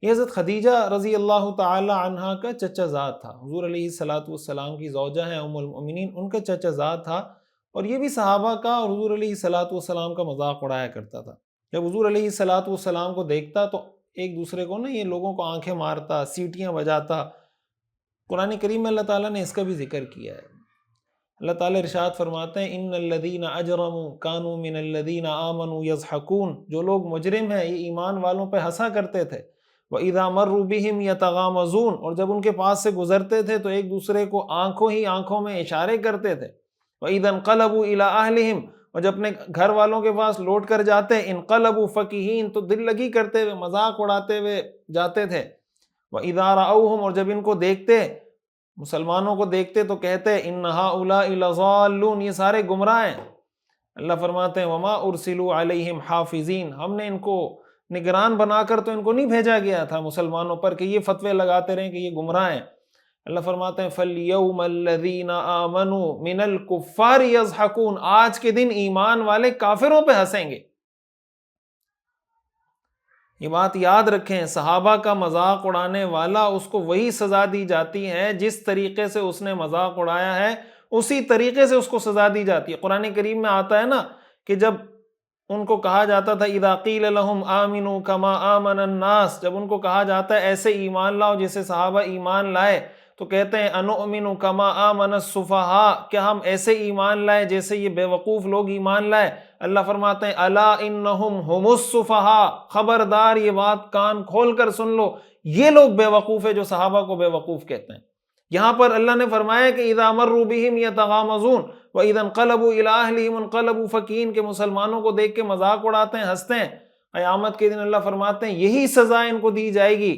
یہ حضرت خدیجہ رضی اللہ تعالی عنہا کا چچا زاد تھا، حضور علیہ الصلاۃ والسلام کی زوجہ ہیں ام المؤمنین، ان کا چچا زاد تھا، اور یہ بھی صحابہ کا اور حضور علیہ الصلاۃ والسلام کا مذاق اڑایا کرتا تھا۔ جب حضور علیہ الصلاۃ والسلام کو دیکھتا تو ایک دوسرے کو یہ لوگوں کو آنکھیں مارتا، سیٹیاں بجاتا۔ قرآن کریم میں اللہ تعالیٰ نے اس کا بھی ذکر کیا ہے۔ اللہ تعالیٰ ارشاد فرماتے ہیں ان الذین اجرموا کانوا من الذین آمنوا یضحکون، جو لوگ مجرم ہیں یہ ایمان والوں پہ ہنسا کرتے تھے۔ وَإِذَا مَرُّوا بِهِمْ يَتَغَامَزُونَ، اور جب ان کے پاس سے گزرتے تھے تو ایک دوسرے کو آنکھوں ہی آنکھوں میں اشارے کرتے تھے۔ وَإِذَا انقلبوا إِلَىٰ أَهْلِهِمْ، اور جب اپنے گھر والوں کے پاس لوٹ کر جاتے، انقلبوا فَكِهِينَ، تو دل لگی کرتے ہوئے، مذاق اڑاتے ہوئے جاتے تھے۔ وَإِذَا رَأَوْهُمْ، اور جب ان کو دیکھتے، مسلمانوں کو دیکھتے تو کہتے ان هؤلاء لضالون، یہ سارے گمراہ ہیں۔ اللہ فرماتے ہیں وما ارسلوا علیہم حافظین، ہم نے ان کو نگران بنا کر تو ان کو نہیں بھیجا گیا تھا مسلمانوں پر کہ یہ فتوے لگاتے رہیں کہ یہ گمراہ ہیں۔ اللہ فرماتے ہیں فَالْيَوْمَ الَّذِينَ آمَنُوا مِنَ الْكُفَّارِ يَضْحَكُونَ، آج کے دن ایمان والے کافروں پہ ہنسیں گے۔ یہ بات یاد رکھیں، صحابہ کا مذاق اڑانے والا اس کو وہی سزا دی جاتی ہے جس طریقے سے اس نے مذاق اڑایا ہے، اسی طریقے سے اس کو سزا دی جاتی ہے۔ قرآن کریم میں آتا ہے نا کہ جب ان کو کہا جاتا تھا اذا قیل لهم آمنوا کما آمن الناس، جب ان کو کہا جاتا ہے ایسے ایمان لاؤ جیسے صحابہ ایمان لائے، تو کہتے ہیں انؤمن کما آمن السفہاء، کیا ہم ایسے ایمان لائے جیسے یہ بے وقوف لوگ ایمان لائے؟ اللہ فرماتے ہیں الا انہم هم السفہاء، خبردار یہ بات کان کھول کر سن لو، یہ لوگ بے وقوف ہے جو صحابہ کو بے وقوف کہتے ہیں۔ یہاں پر اللہ نے فرمایا کہ اذا مروا بهم یتغامزون واذا انقلبوا الى اهلهم انقلبوا فکین، کہ مسلمانوں کو دیکھ کے مذاق اڑاتے ہیں، ہنستے ہیں۔ قیامت کے دن اللہ فرماتے ہیں یہی سزا ان کو دی جائے گی۔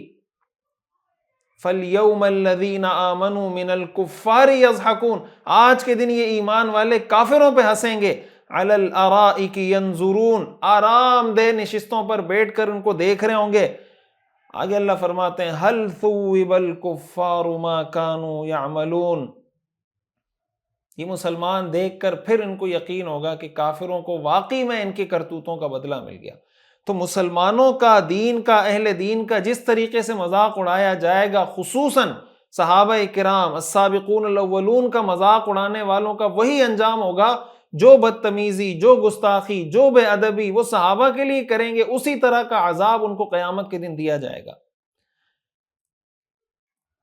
فَالْيَوْمَ الَّذِينَ آمَنُوا مِنَ الْكُفَّارِ يَضْحَكُونَ، آج کے دن یہ ایمان والے کافروں پہ ہنسیں گے۔ عَلَى الْأَرَائِكِ يَنظُرُونَ، آرام دہ نشستوں پر بیٹھ کر ان کو دیکھ رہے ہوں گے۔ آگے اللہ فرماتے ہیں هَلْ ثُوِّبَ الْكُفَّارُ مَا كَانُوا يَعْمَلُونَ، یہ مسلمان دیکھ کر پھر ان کو یقین ہوگا کہ کافروں کو واقعی میں ان کے کرتوتوں کا بدلہ مل گیا۔ تو مسلمانوں کا، دین کا، اہل دین کا جس طریقے سے مذاق اڑایا جائے گا، خصوصاً صحابہ کرام السابقون الاولون کا مذاق اڑانے والوں کا وہی انجام ہوگا جو بدتمیزی، جو گستاخی، جو بے ادبی وہ صحابہ کے لیے کریں گے، اسی طرح کا عذاب ان کو قیامت کے دن دیا جائے گا۔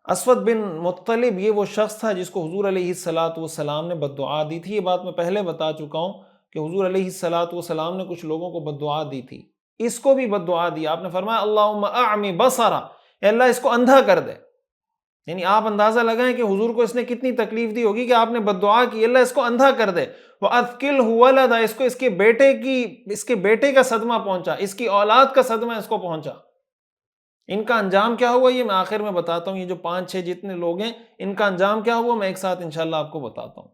اسود بن مطلب یہ وہ شخص تھا جس کو حضور علیہ الصلاۃ والسلام نے بد دعا دی تھی۔ یہ بات میں پہلے بتا چکا ہوں کہ حضور علیہ الصلاۃ والسلام نے کچھ لوگوں کو بد دعا دی تھی، اس کو بھی بد دعا دی۔ آپ نے فرمایا اللہم اعمی بصرہ، اے اللہ اس کو اندھا کر دے۔ یعنی آپ اندازہ لگائیں کہ حضور کو اس نے کتنی تکلیف دی ہوگی کہ آپ نے بد دعا کی اللہ اس کو اندھا کر دے۔ وَأَثْقِلْهُ وَلَدًا، اس کو اس کے بیٹے کا صدمہ پہنچا، اس کی اولاد کا صدمہ اس کو پہنچا۔ ان کا انجام کیا ہوا یہ میں آخر میں بتاتا ہوں۔ یہ جو 5-6 جتنے لوگ ہیں ان کا انجام کیا ہوا میں ایک ساتھ انشاءاللہ آپ کو بتاتا ہوں۔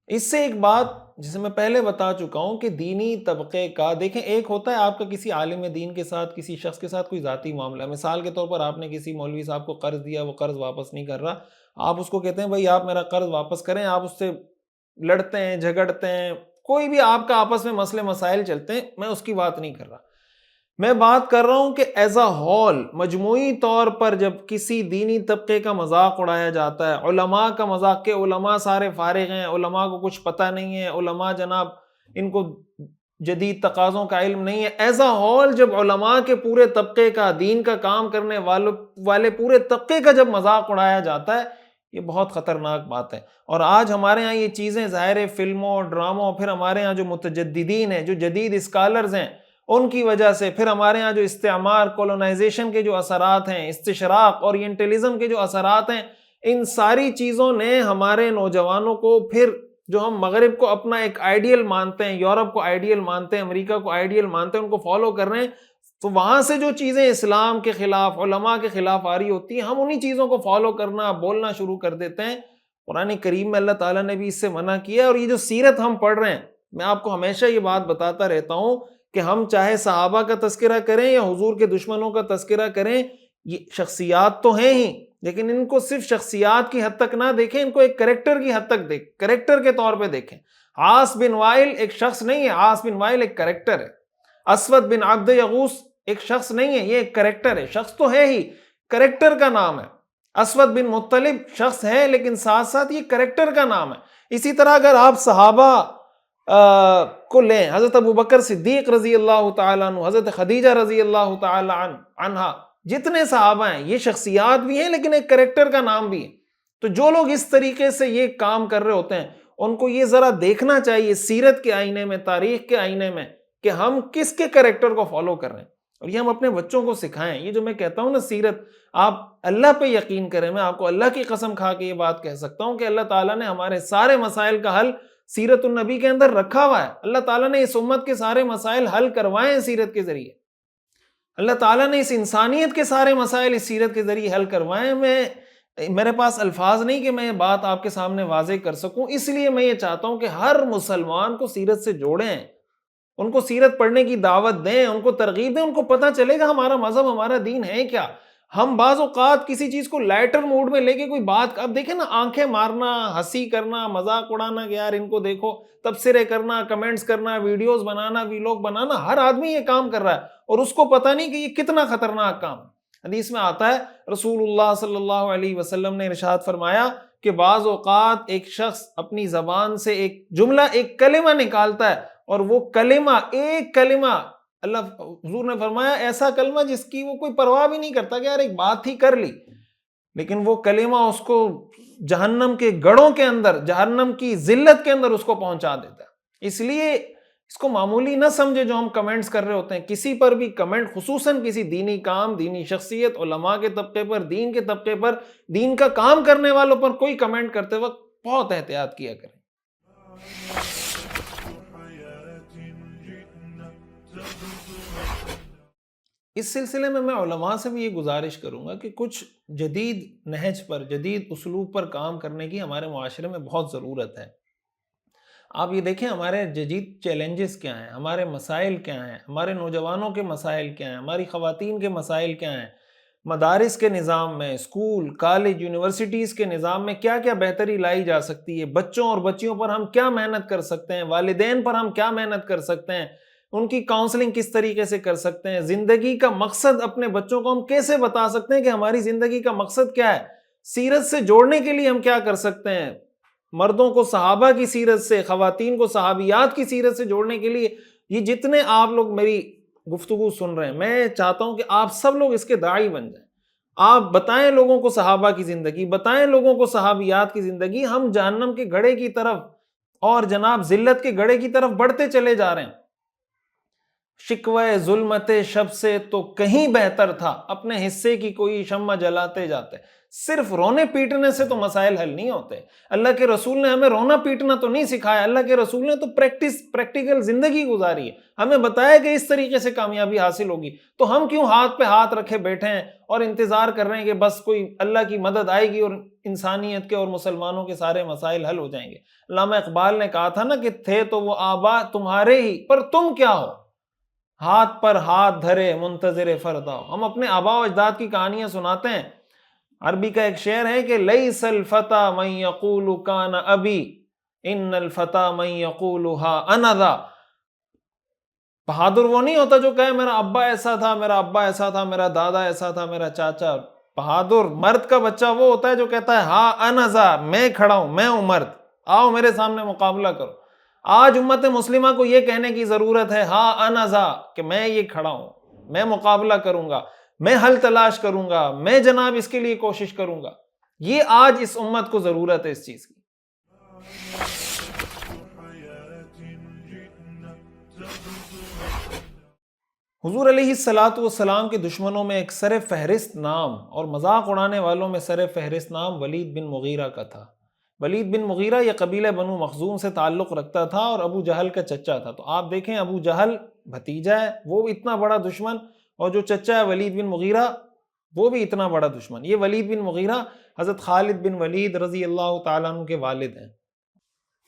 اس سے ایک بات جسے میں پہلے بتا چکا ہوں کہ دینی طبقے کا، دیکھیں ایک ہوتا ہے آپ کا کسی عالم دین کے ساتھ، کسی شخص کے ساتھ کوئی ذاتی معاملہ ہے۔ مثال کے طور پر آپ نے کسی مولوی صاحب کو قرض دیا، وہ قرض واپس نہیں کر رہا، آپ اس کو کہتے ہیں بھائی آپ میرا قرض واپس کریں، آپ اس سے لڑتے ہیں، جھگڑتے ہیں، کوئی بھی آپ کا آپس میں مسئلے مسائل چلتے ہیں، میں اس کی بات نہیں کر رہا۔ میں بات کر رہا ہوں کہ ایز اے ہول، مجموعی طور پر جب کسی دینی طبقے کا مذاق اڑایا جاتا ہے، علماء کا مذاق، کہ علماء سارے فارغ ہیں، علماء کو کچھ پتہ نہیں ہے، علماء جناب ان کو جدید تقاضوں کا علم نہیں ہے، ایز اے ہول جب علماء کے پورے طبقے کا، دین کا کام کرنے والے پورے طبقے کا جب مذاق اڑایا جاتا ہے، یہ بہت خطرناک بات ہے۔ اور آج ہمارے ہاں یہ چیزیں ظاہر فلموں، ڈراموں، پھر ہمارے ہاں جو متجددین ہیں، جو جدید اسکالرز ہیں، ان کی وجہ سے، پھر ہمارے ہاں جو استعمار، کولونائزیشن کے جو اثرات ہیں، استشراق، اورینٹلزم کے جو اثرات ہیں، ان ساری چیزوں نے ہمارے نوجوانوں کو، پھر جو ہم مغرب کو اپنا ایک آئیڈیل مانتے ہیں، یورپ کو آئیڈیل مانتے ہیں، امریکہ کو آئیڈیل مانتے ہیں، ان کو فالو کر رہے ہیں، تو وہاں سے جو چیزیں اسلام کے خلاف، علماء کے خلاف آ رہی ہوتی ہیں، ہم انہی چیزوں کو فالو کرنا، بولنا شروع کر دیتے ہیں۔ قرآن کریم میں اللہ تعالیٰ نے بھی اس سے منع کیا ہے۔ اور یہ جو سیرت ہم پڑھ رہے ہیں، میں آپ کو ہمیشہ یہ بات بتاتا رہتا ہوں کہ ہم چاہے صحابہ کا تذکرہ کریں یا حضور کے دشمنوں کا تذکرہ کریں، یہ شخصیات تو ہیں ہی، لیکن ان کو صرف شخصیات کی حد تک نہ دیکھیں، ان کو ایک کریکٹر کی حد تک کریکٹر کے طور پہ دیکھیں۔ عاص بن وائل ایک شخص نہیں ہے، عاص بن وائل ایک کریکٹر ہے۔ اسود بن عبد یغوث ایک شخص نہیں ہے، یہ ایک کریکٹر ہے۔ شخص تو ہے ہی، کریکٹر کا نام ہے۔ اسود بن مطلب شخص ہے لیکن ساتھ ساتھ یہ کریکٹر کا نام ہے۔ اسی طرح اگر آپ صحابہ کو لیں، حضرت ابوبکر صدیق رضی اللہ تعالیٰ عنہ، حضرت خدیجہ رضی اللہ تعالیٰ عنہا، جتنے صحابہ ہیں یہ شخصیات بھی ہیں لیکن ایک کریکٹر کا نام بھی ہے۔ تو جو لوگ اس طریقے سے یہ کام کر رہے ہوتے ہیں ان کو یہ ذرا دیکھنا چاہیے سیرت کے آئینے میں، تاریخ کے آئینے میں، کہ ہم کس کے کریکٹر کو فالو کر رہے ہیں، اور یہ ہم اپنے بچوں کو سکھائیں۔ یہ جو میں کہتا ہوں نا سیرت، آپ اللہ پہ یقین کریں، میں آپ کو اللہ کی قسم کھا کے یہ بات کہہ سکتا ہوں کہ اللہ تعالیٰ نے ہمارے سارے مسائل کا حل سیرت النبی کے اندر رکھا ہوا ہے۔ اللہ تعالیٰ نے اس امت کے سارے مسائل حل کروائے ہیں سیرت کے ذریعے۔ اللہ تعالیٰ نے اس انسانیت کے سارے مسائل اس سیرت کے ذریعے حل کروائے ہیں۔ میرے پاس الفاظ نہیں کہ میں یہ بات آپ کے سامنے واضح کر سکوں، اس لیے میں یہ چاہتا ہوں کہ ہر مسلمان کو سیرت سے جوڑیں، ان کو سیرت پڑھنے کی دعوت دیں، ان کو ترغیب دیں، ان کو پتہ چلے گا ہمارا مذہب، ہمارا دین ہے کیا۔ ہم بعض اوقات کسی چیز کو لائٹر موڈ میں لے کے کوئی بات، اب دیکھیں نا، آنکھیں مارنا، ہنسی کرنا، مذاق اڑانا کہ یار ان کو دیکھو، تبصرے کرنا، کمنٹس کرنا، ویڈیوز بنانا، ویلوگ بنانا، ہر آدمی یہ کام کر رہا ہے اور اس کو پتہ نہیں کہ یہ کتنا خطرناک کام ہے۔ حدیث میں آتا ہے، رسول اللہ صلی اللہ علیہ وسلم نے ارشاد فرمایا کہ بعض اوقات ایک شخص اپنی زبان سے ایک جملہ، ایک کلمہ نکالتا ہے، اور وہ کلمہ، ایک کلمہ، اللہ حضور نے فرمایا ایسا کلمہ جس کی وہ کوئی پرواہ بھی نہیں کرتا کہ یار ایک بات ہی کر لی، لیکن وہ کلمہ اس کو جہنم کے گڑھوں کے اندر، جہنم کی ذلت کے اندر اس کو پہنچا دیتا ہے۔ اس لیے اس کو معمولی نہ سمجھے جو ہم کمنٹس کر رہے ہوتے ہیں، کسی پر بھی کمنٹ، خصوصاً کسی دینی کام، دینی شخصیت، علماء کے طبقے پر، دین کے طبقے پر، دین کا کام کرنے والوں پر کوئی کمنٹ کرتے وقت بہت احتیاط کیا کریں۔ اس سلسلے میں علماء سے بھی یہ گزارش کروں گا کہ کچھ جدید نہج پر، جدید اسلوب پر کام کرنے کی ہمارے معاشرے میں بہت ضرورت ہے۔ آپ یہ دیکھیں ہمارے جدید چیلنجز کیا ہیں، ہمارے مسائل کیا ہیں، ہمارے نوجوانوں کے مسائل کیا ہیں، ہماری خواتین کے مسائل کیا ہیں، مدارس کے نظام میں، اسکول، کالج، یونیورسٹیز کے نظام میں کیا کیا بہتری لائی جا سکتی ہے، بچوں اور بچیوں پر ہم کیا محنت کر سکتے ہیں، والدین پر ہم کیا محنت کر سکتے ہیں، ان کی کاؤنسلنگ کس طریقے سے کر سکتے ہیں، زندگی کا مقصد اپنے بچوں کو ہم کیسے بتا سکتے ہیں کہ ہماری زندگی کا مقصد کیا ہے، سیرت سے جوڑنے کے لیے ہم کیا کر سکتے ہیں، مردوں کو صحابہ کی سیرت سے، خواتین کو صحابیات کی سیرت سے جوڑنے کے لیے. یہ جتنے آپ لوگ میری گفتگو سن رہے ہیں، میں چاہتا ہوں کہ آپ سب لوگ اس کے داعی بن جائیں. آپ بتائیں لوگوں کو صحابہ کی زندگی، بتائیں لوگوں کو صحابیات کی زندگی. ہم جہنم کے گڑھے کی طرف اور جناب ذلت کے گڑھے کی طرف بڑھتے چلے جا رہے ہیں. شکوہ ظلمت شب سے تو کہیں بہتر تھا، اپنے حصے کی کوئی شمع جلاتے جاتے. صرف رونے پیٹنے سے تو مسائل حل نہیں ہوتے. اللہ کے رسول نے ہمیں رونا پیٹنا تو نہیں سکھایا، اللہ کے رسول نے تو پریکٹیکل زندگی گزاری ہے، ہمیں بتایا کہ اس طریقے سے کامیابی حاصل ہوگی. تو ہم کیوں ہاتھ پہ ہاتھ رکھے بیٹھے ہیں اور انتظار کر رہے ہیں کہ بس کوئی اللہ کی مدد آئے گی اور انسانیت کے اور مسلمانوں کے سارے مسائل حل ہو جائیں گے. علامہ اقبال نے کہا تھا نا کہ تھے تو وہ آبا تمہارے ہی، پر تم کیا ہو، ہاتھ پر ہاتھ دھرے منتظر فردا. ہم اپنے آبا و اجداد کی کہانیاں سناتے ہیں. عربی کا ایک شعر ہے کہ لیس الفتى من یقول کان ابی ان الفتى من یقول ها انا ذا. بہادر وہ نہیں ہوتا جو کہے میرا ابا ایسا تھا، میرا ابا ایسا تھا، میرا دادا ایسا تھا، میرا چاچا. بہادر مرد کا بچہ وہ ہوتا ہے جو کہتا ہے ہاں انا ذا، میں کھڑا ہوں، میں ہوں مرد، آؤ میرے سامنے مقابلہ کرو. آج امت مسلمہ کو یہ کہنے کی ضرورت ہے ہاں انا ذا، کہ میں یہ کھڑا ہوں، میں مقابلہ کروں گا، میں حل تلاش کروں گا، میں جناب اس کے لیے کوشش کروں گا. یہ آج اس امت کو ضرورت ہے اس چیز کی. حضور علیہ الصلاۃ والسلام کے دشمنوں میں ایک سر فہرست نام اور مذاق اڑانے والوں میں سر فہرست نام ولید بن مغیرہ کا تھا. ولید بن مغیرہ یہ قبیلہ بنو مخزوم سے تعلق رکھتا تھا اور ابو جہل کا چچا تھا. تو آپ دیکھیں ابو جہل بھتیجا ہے، وہ اتنا بڑا دشمن، اور جو چچا ہے ولید بن مغیرہ وہ بھی اتنا بڑا دشمن. یہ ولید بن مغیرہ حضرت خالد بن ولید رضی اللہ تعالیٰ عنہ کے والد ہیں.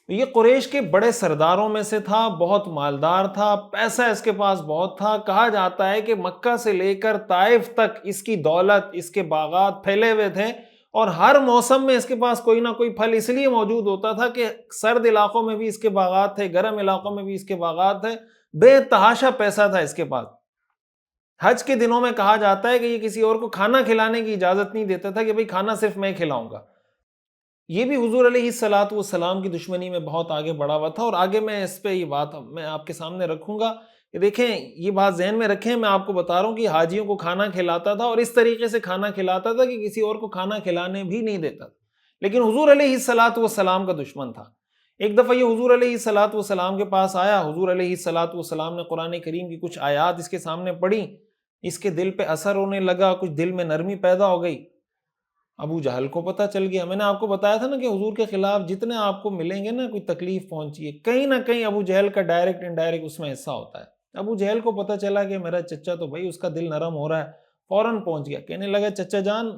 یہ قریش کے بڑے سرداروں میں سے تھا، بہت مالدار تھا، پیسہ اس کے پاس بہت تھا. کہا جاتا ہے کہ مکہ سے لے کر طائف تک اس کی دولت، اس کے باغات پھیلے ہوئے تھے، اور ہر موسم میں اس کے پاس کوئی نہ کوئی پھل اس لیے موجود ہوتا تھا کہ سرد علاقوں میں بھی اس کے باغات تھے، گرم علاقوں میں بھی اس کے باغات تھے. بے تحاشا پیسہ تھا اس کے پاس. حج کے دنوں میں کہا جاتا ہے کہ یہ کسی اور کو کھانا کھلانے کی اجازت نہیں دیتا تھا کہ بھئی کھانا صرف میں کھلاؤں گا. یہ بھی حضور علیہ الصلاۃ والسلام کی دشمنی میں بہت آگے بڑھا ہوا تھا. اور آگے میں اس پہ یہ بات میں آپ کے سامنے رکھوں گا کہ دیکھیں یہ بات ذہن میں رکھیں. میں آپ کو بتا رہا ہوں کہ حاجیوں کو کھانا کھلاتا تھا اور اس طریقے سے کھانا کھلاتا تھا کہ کسی اور کو کھانا کھلانے بھی نہیں دیتا تھا، لیکن حضور علیہ الصلاۃ والسلام کا دشمن تھا. ایک دفعہ یہ حضور علیہ الصلاۃ والسلام کے پاس آیا. حضور علیہ الصلاۃ والسلام نے قرآن کریم کی کچھ آیات اس کے سامنے پڑھی. اس کے دل پہ اثر ہونے لگا، کچھ دل میں نرمی پیدا ہو گئی. ابو جہل کو پتہ چل گیا. میں نے آپ کو بتایا تھا نا کہ حضور کے خلاف جتنے آپ کو ملیں گے نا کوئی تکلیف پہنچی ہے، کہیں نہ کہیں ابو جہل کا ڈائریکٹ انڈائریکٹ اس میں حصہ ہوتا ہے. ابو جہل کو پتہ چلا کہ میرا چچا تو بھائی اس کا دل نرم ہو رہا ہے، فوراً پہنچ گیا. کہنے لگا چچا جان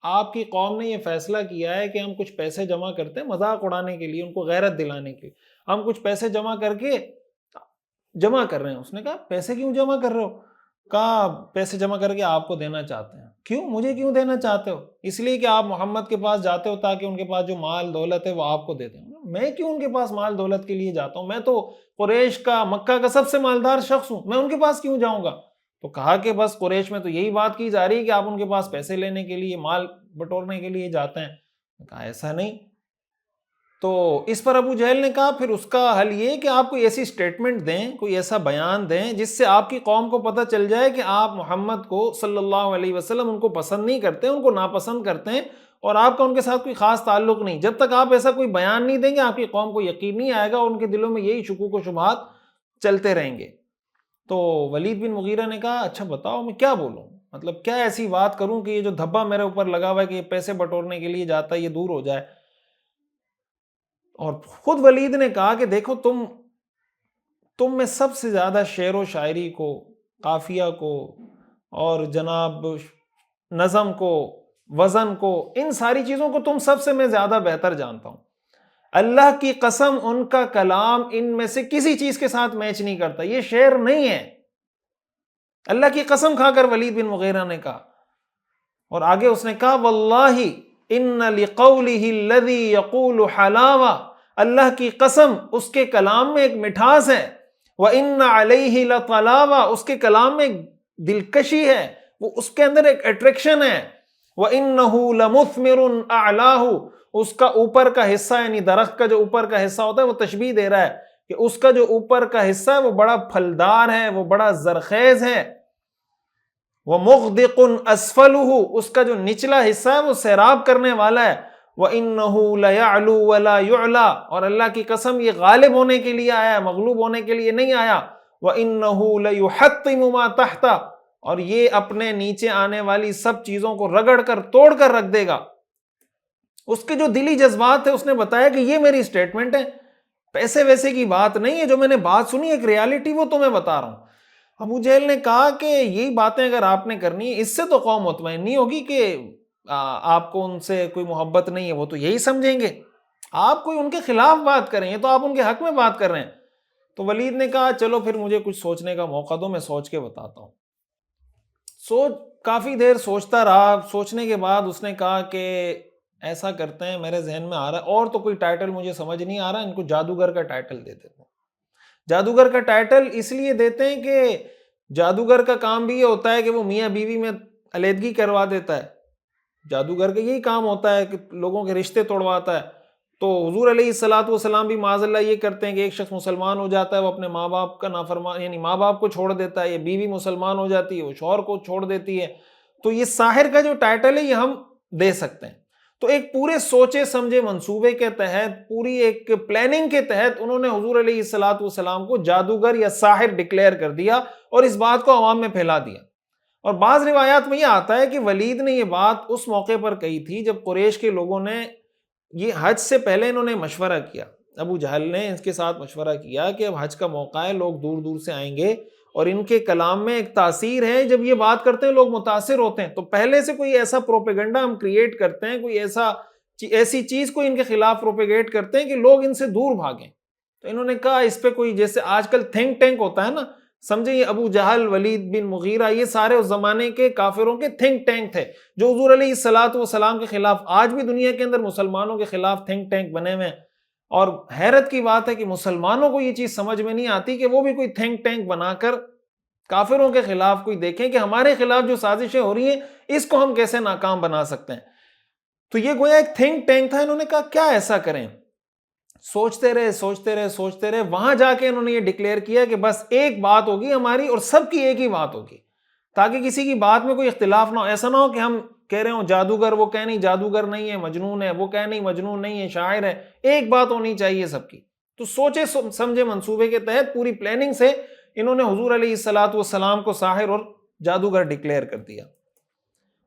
آپ کی قوم نے یہ فیصلہ کیا ہے کہ ہم کچھ پیسے جمع کرتے ہیں مذاق اڑانے کے لیے، ان کو غیرت دلانے کے لیے. ہم کچھ پیسے جمع کر رہے ہیں. اس نے کہا پیسے کیوں جمع کر رہے ہو؟ کہا پیسے جمع کر کے آپ کو دینا چاہتے ہیں. کیوں؟ مجھے کیوں دینا چاہتے ہو؟ اس لیے کہ آپ محمد کے پاس جاتے ہو تاکہ ان کے پاس جو مال دولت ہے وہ آپ کو دے دیں. میں کیوں ان کے پاس مال دولت کے لیے جاتا ہوں؟ میں تو قریش کا، مکہ کا سب سے مالدار شخص ہوں، میں ان کے پاس کیوں جاؤں گا؟ تو کہا کہ بس قریش میں تو یہی بات کی جا رہی ہے کہ آپ ان کے پاس پیسے لینے کے لیے، مال بٹورنے کے لیے جاتے ہیں. کہا ایسا نہیں. تو اس پر ابو جہل نے کہا پھر اس کا حل یہ کہ آپ کوئی ایسی سٹیٹمنٹ دیں، کوئی ایسا بیان دیں جس سے آپ کی قوم کو پتہ چل جائے کہ آپ محمد کو صلی اللہ علیہ وسلم ان کو پسند نہیں کرتے، ان کو ناپسند کرتے ہیں، اور آپ کا ان کے ساتھ کوئی خاص تعلق نہیں. جب تک آپ ایسا کوئی بیان نہیں دیں گے آپ کی قوم کو یقین نہیں آئے گا، اور ان کے دلوں میں یہی شکوک و شبہات چلتے رہیں گے. تو ولید بن مغیرہ نے کہا اچھا بتاؤ میں کیا بولوں، مطلب کیا ایسی بات کروں کہ یہ جو دھبا میرے اوپر لگا ہوا ہے کہ یہ پیسے بٹورنے کے لیے جاتا ہے یہ دور ہو جائے. اور خود ولید نے کہا کہ دیکھو تم میں سب سے زیادہ شعر و شاعری کو، قافیہ کو، اور جناب نظم کو، وزن کو، ان ساری چیزوں کو تم سب سے میں زیادہ بہتر جانتا ہوں. اللہ کی قسم ان کا کلام ان میں سے کسی چیز کے ساتھ میچ نہیں کرتا، یہ شعر نہیں ہے. اللہ کی قسم کھا کر ولید بن مغیرہ نے کہا. اور آگے اس نے کہا واللہ ان لقولہ الذی یقول حلاوہ، اللہ کی قسم اس کے کلام میں ایک مٹھاس ہے. وَإِنَّ عَلَيْهِ لَطَلَاوَةً، اس کے کلام میں دلکشی ہے، وہ اس کے اندر ایک اٹریکشن ہے. وَإِنَّهُ لَمُثْمِرٌ أَعْلَاهُ، اس کا اوپر کا حصہ یعنی درخت کا جو اوپر کا حصہ ہوتا ہے وہ تشبیہ دے رہا ہے کہ اس کا جو اوپر کا حصہ ہے وہ بڑا پھلدار ہے، وہ بڑا زرخیز ہے. وَمُغْدِقٌ أَسْفَلُهُ، اس کا جو نچلا حصہ ہے وہ سیراب کرنے والا ہے. وَإِنَّهُ لَيَعْلُو وَلَا يُعْلَى، اور اللہ کی قسم یہ غالب ہونے کے لیے آیا ہے، مغلوب ہونے کے لیے نہیں آیا. وَإِنَّهُ لَيُحَطِّمُ مَا تَحْتَ، اور یہ اپنے نیچے آنے والی سب چیزوں کو رگڑ کر توڑ کر رکھ دے گا. اس کے جو دلی جذبات تھے اس نے بتایا کہ یہ میری سٹیٹمنٹ ہے، پیسے ویسے کی بات نہیں ہے، جو میں نے بات سنی ایک ریالٹی وہ تمہیں بتا رہا ہوں. ابو جہل نے کہا کہ یہی باتیں اگر آپ نے کرنی ہے، اس سے تو قوم مطمئن نہیں ہوگی کہ آپ کو ان سے کوئی محبت نہیں ہے، وہ تو یہی سمجھیں گے. آپ کوئی ان کے خلاف بات کریں گے تو آپ ان کے حق میں بات کر رہے ہیں. تو ولید نے کہا چلو پھر مجھے کچھ سوچنے کا موقع دو، میں سوچ کے بتاتا ہوں. کافی دیر سوچتا رہا. سوچنے کے بعد اس نے کہا کہ ایسا کرتے ہیں، میرے ذہن میں آ رہا ہے، اور تو کوئی ٹائٹل مجھے سمجھ نہیں آ رہا، ان کو جادوگر کا ٹائٹل دے دیتے ہیں. جادوگر کا ٹائٹل اس لیے دیتے ہیں کہ جادوگر کا کام بھی یہ ہوتا ہے کہ وہ میاں بیوی میں علیحدگی کروا دیتا ہے. جادوگر کا یہی کام ہوتا ہے کہ لوگوں کے رشتے توڑواتا ہے. تو حضور علیہ الصلوۃ والسلام بھی معاذ اللہ یہ کرتے ہیں کہ ایک شخص مسلمان ہو جاتا ہے، وہ اپنے ماں باپ کا نافرمان یعنی ماں باپ کو چھوڑ دیتا ہے، یا بیوی مسلمان ہو جاتی ہے وہ شوہر کو چھوڑ دیتی ہے. تو یہ ساحر کا جو ٹائٹل ہے یہ ہم دے سکتے ہیں. تو ایک پورے سوچے سمجھے منصوبے کے تحت، پوری ایک پلاننگ کے تحت انہوں نے حضور علیہ الصلوۃ والسلام کو جادوگر یا ساحر ڈکلیئر کر دیا اور اس بات کو عوام میں پھیلا دیا. اور بعض روایات میں یہ آتا ہے کہ ولید نے یہ بات اس موقع پر کہی تھی جب قریش کے لوگوں نے یہ حج سے پہلے انہوں نے مشورہ کیا. ابو جہل نے اس کے ساتھ مشورہ کیا کہ اب حج کا موقع ہے، لوگ دور دور سے آئیں گے اور ان کے کلام میں ایک تاثیر ہے، جب یہ بات کرتے ہیں لوگ متاثر ہوتے ہیں. تو پہلے سے کوئی ایسا پروپیگنڈا ہم کریٹ کرتے ہیں، کوئی ایسی چیز کو ان کے خلاف پروپیگیٹ کرتے ہیں کہ لوگ ان سے دور بھاگیں. تو انہوں نے کہا اس پہ کوئی، جیسے آج کل تھنک ٹینک ہوتا ہے نا، سمجھے یہ ابو جہل، ولید بن مغیرہ، یہ سارے اس زمانے کے کافروں کے تھنک ٹینک تھے جو حضور علیہ الصلوۃ والسلام کے خلاف، آج بھی دنیا کے اندر مسلمانوں کے خلاف تھنک ٹینک بنے ہوئے ہیں. اور حیرت کی بات ہے کہ مسلمانوں کو یہ چیز سمجھ میں نہیں آتی کہ وہ بھی کوئی تھنک ٹینک بنا کر کافروں کے خلاف کوئی دیکھیں کہ ہمارے خلاف جو سازشیں ہو رہی ہیں اس کو ہم کیسے ناکام بنا سکتے ہیں. تو یہ گویا ایک تھنک ٹینک تھا. انہوں نے کہا کیا ایسا کریں، سوچتے رہے. وہاں جا کے انہوں نے یہ ڈکلیئر کیا کہ بس ایک بات ہوگی ہماری اور سب کی ایک ہی بات ہوگی، تاکہ کسی کی بات میں کوئی اختلاف نہ ہو. ایسا نہ ہو کہ ہم کہہ رہے ہوں جادوگر، وہ کہہ نہیں جادوگر نہیں ہے مجنون ہے، وہ کہہ نہیں مجنون نہیں ہے شاعر ہے. ایک بات ہونی چاہیے سب کی. تو سوچے سمجھے منصوبے کے تحت پوری پلاننگ سے انہوں نے حضور علیہ الصلوۃ والسلام کو ساحر اور جادوگر ڈکلیئر کر دیا.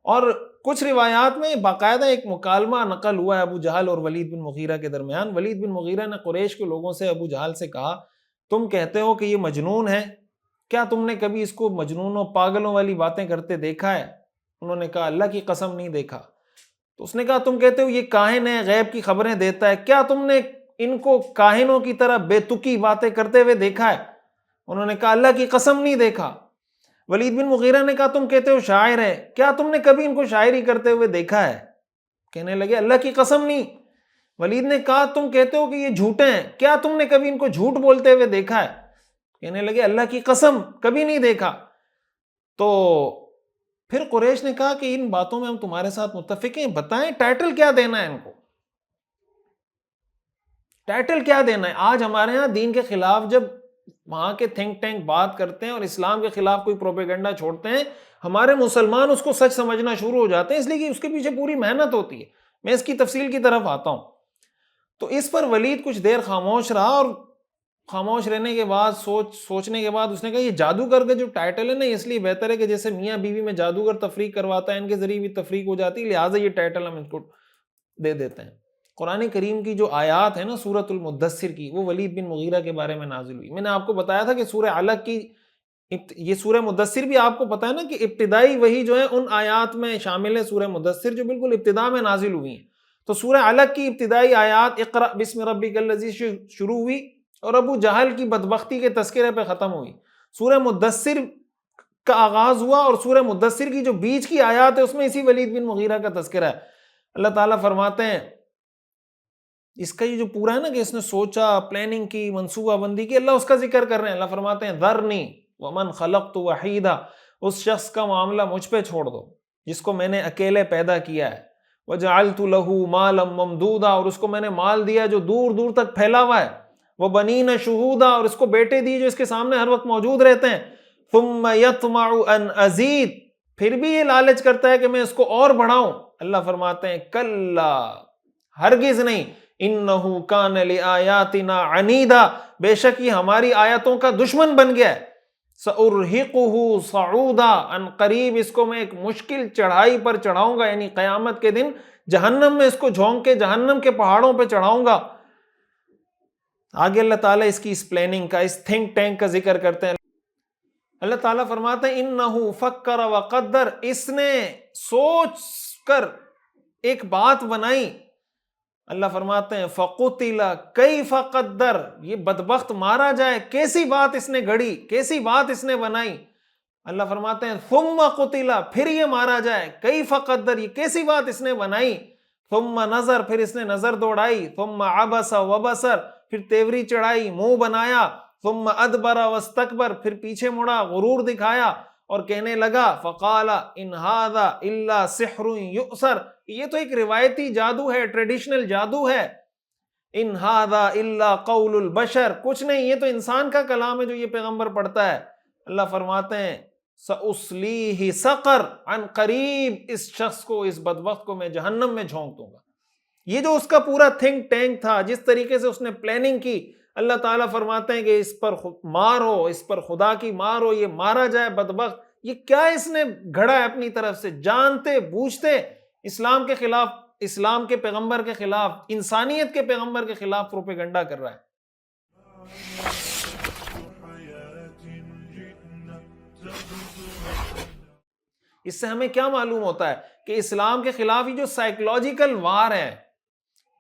اور کچھ روایات میں باقاعدہ ایک مکالمہ نقل ہوا ہے ابو جہل اور ولید بن مغیرہ کے درمیان. ولید بن مغیرہ نے قریش کے لوگوں سے ابو جہل سے کہا تم کہتے ہو کہ یہ مجنون ہے، کیا تم نے کبھی اس کو مجنونوں پاگلوں والی باتیں کرتے دیکھا ہے؟ انہوں نے کہا اللہ کی قسم نہیں دیکھا. تو اس نے کہا تم کہتے ہو یہ کاہن ہے، غیب کی خبریں دیتا ہے، کیا تم نے ان کو کاہنوں کی طرح بے تکی باتیں کرتے ہوئے دیکھا ہے؟ انہوں نے کہا اللہ کی قسم نہیں دیکھا. ولید بن مغیرہ نے کہا تم کہتے ہو شاعر ہے، کیا تم نے کبھی ان کو شاعری کرتے ہوئے دیکھا ہے؟ کہنے لگے اللہ کی قسم نہیں. ولید نے کہا تم کہتے ہو کہ یہ جھوٹے ہیں، کیا تم نے کبھی ان کو جھوٹ بولتے ہوئے دیکھا ہے؟ کہنے لگے اللہ کی قسم کبھی نہیں دیکھا. تو پھر قریش نے کہا کہ ان باتوں میں ہم تمہارے ساتھ متفق ہیں، بتائیں ٹائٹل کیا دینا ہے ان کو، ٹائٹل کیا دینا ہے. آج ہمارے ہاں دین کے خلاف جب وہاں کے تھنک ٹینک بات کرتے ہیں اور اسلام کے خلاف کوئی پروپیگنڈا چھوڑتے ہیں، ہمارے مسلمان اس کو سچ سمجھنا شروع ہو جاتے ہیں، اس لیے کہ اس کے پیچھے پوری محنت ہوتی ہے. میں اس کی تفصیل کی طرف آتا ہوں. تو اس پر ولید کچھ دیر خاموش رہا، اور خاموش رہنے کے بعد سوچنے کے بعد اس نے کہا یہ جادوگر کا جو ٹائٹل ہے نا، اس لیے بہتر ہے کہ جیسے میاں بیوی میں جادوگر تفریق کرواتا ہے، ان کے ذریعے بھی تفریق ہو جاتی ہے، لہٰذا یہ ٹائٹل ہم ان کو دے دیتے ہیں. قرآن کریم کی جو آیات ہے نا سورۃ المدثر کی، وہ ولید بن مغیرہ کے بارے میں نازل ہوئی. میں نے آپ کو بتایا تھا کہ سورہ علق کی یہ سورہ مدثر بھی آپ کو پتا ہے نا کہ ابتدائی وحی جو ہے ان آیات میں شامل ہے، سورہ مدثر جو بالکل ابتدا میں نازل ہوئی ہیں. تو سورہ علق کی ابتدائی آیات اقرأ بسم ربک الذی شروع ہوئی اور ابو جہل کی بدبختی کے تذکرے پہ ختم ہوئی. سورہ مدثر کا آغاز ہوا اور سورہ مدثر کی جو بیچ کی آیات ہے اس میں اسی ولید بن مغیرہ کا تذکرہ ہے. اللہ تعالیٰ فرماتے ہیں اس کا یہ جو پورا ہے نا کہ اس نے سوچا، پلاننگ کی، منصوبہ بندی کی، اللہ اس کا ذکر کر رہے ہیں. اللہ فرماتے ہیں ذرنی ومن خلقت وحیدا، اس شخص کا معاملہ مجھ پہ چھوڑ دو جس کو میں نے اکیلے پیدا کیا ہے. وجعلت له مالا ممدودا، اور اس کو میں نے مال دیا جو دور دور تک پھیلا ہوا ہے. وبنین شہودا، اور اس کو بیٹے دیے جو اس کے سامنے ہر وقت موجود رہتے ہیں. ثم یطمع ان ازید، پھر بھی یہ لالچ کرتا ہے کہ میں اس کو اور بڑھاؤں. اللہ فرماتے ہیں کلا، ہرگز نہیں، انہ کان لآیاتنا عنیدا، بے شک یہ ہماری آیتوں کا دشمن بن گیا ہے. سأرہقہ صعودا، ان قریب اس کو میں ایک مشکل چڑھائی پر چڑھاؤں گا، یعنی قیامت کے دن جہنم میں اس کو جھونک کے جہنم کے پہاڑوں پہ چڑھاؤں گا. آگے اللہ تعالیٰ اس کی اس پلاننگ کا، اس تھنک ٹینک کا ذکر کرتے ہیں. اللہ تعالیٰ فرماتے ہیں انہ فکر وقدر، اس نے سوچ کر ایک بات بنائی. اللہ فرماتے ہیں فقتل کیف قدر، یہ بدبخت مارا جائے کیسی بات اس نے گھڑی، کیسی بات اس نے بنائی. اللہ فرماتے ہیں ثم قتل، پھر یہ مارا جائے کیف قدر، یہ کیسی بات اس نے بنائی. ثم نظر، پھر اس نے نظر دوڑائی. ثم عبس وبصر، پھر تیوری چڑھائی، منہ بنایا. ثم ادبر واستکبر، پھر پیچھے مڑا، غرور دکھایا اور کہنے لگا فقال ان ھذا الا سحر یؤثر، یہ تو ایک روایتی جادو ہے، ٹریڈیشنل جادو ہے. ان ھذا الا قول البشر، کچھ نہیں، یہ تو انسان کا کلام ہے جو یہ پیغمبر پڑھتا ہے. اللہ فرماتے ہیں سأصلیہ سقر، عن قریب اس شخص کو، اس بدبخت کو میں جہنم میں جھونک دوں گا. یہ جو اس کا پورا تھنک ٹینک تھا، جس طریقے سے اس نے پلاننگ کی، اللہ تعالیٰ فرماتے ہیں کہ اس پر مار ہو، اس پر خدا کی مار ہو، یہ مارا جائے بدبخت. یہ کیا اس نے گھڑا ہے اپنی طرف سے، جانتے بوجھتے اسلام کے خلاف، اسلام کے پیغمبر کے خلاف، انسانیت کے پیغمبر کے خلاف پروپیگنڈا کر رہا ہے. اس سے ہمیں کیا معلوم ہوتا ہے کہ اسلام کے خلاف یہ جو سائیکولوجیکل وار ہے،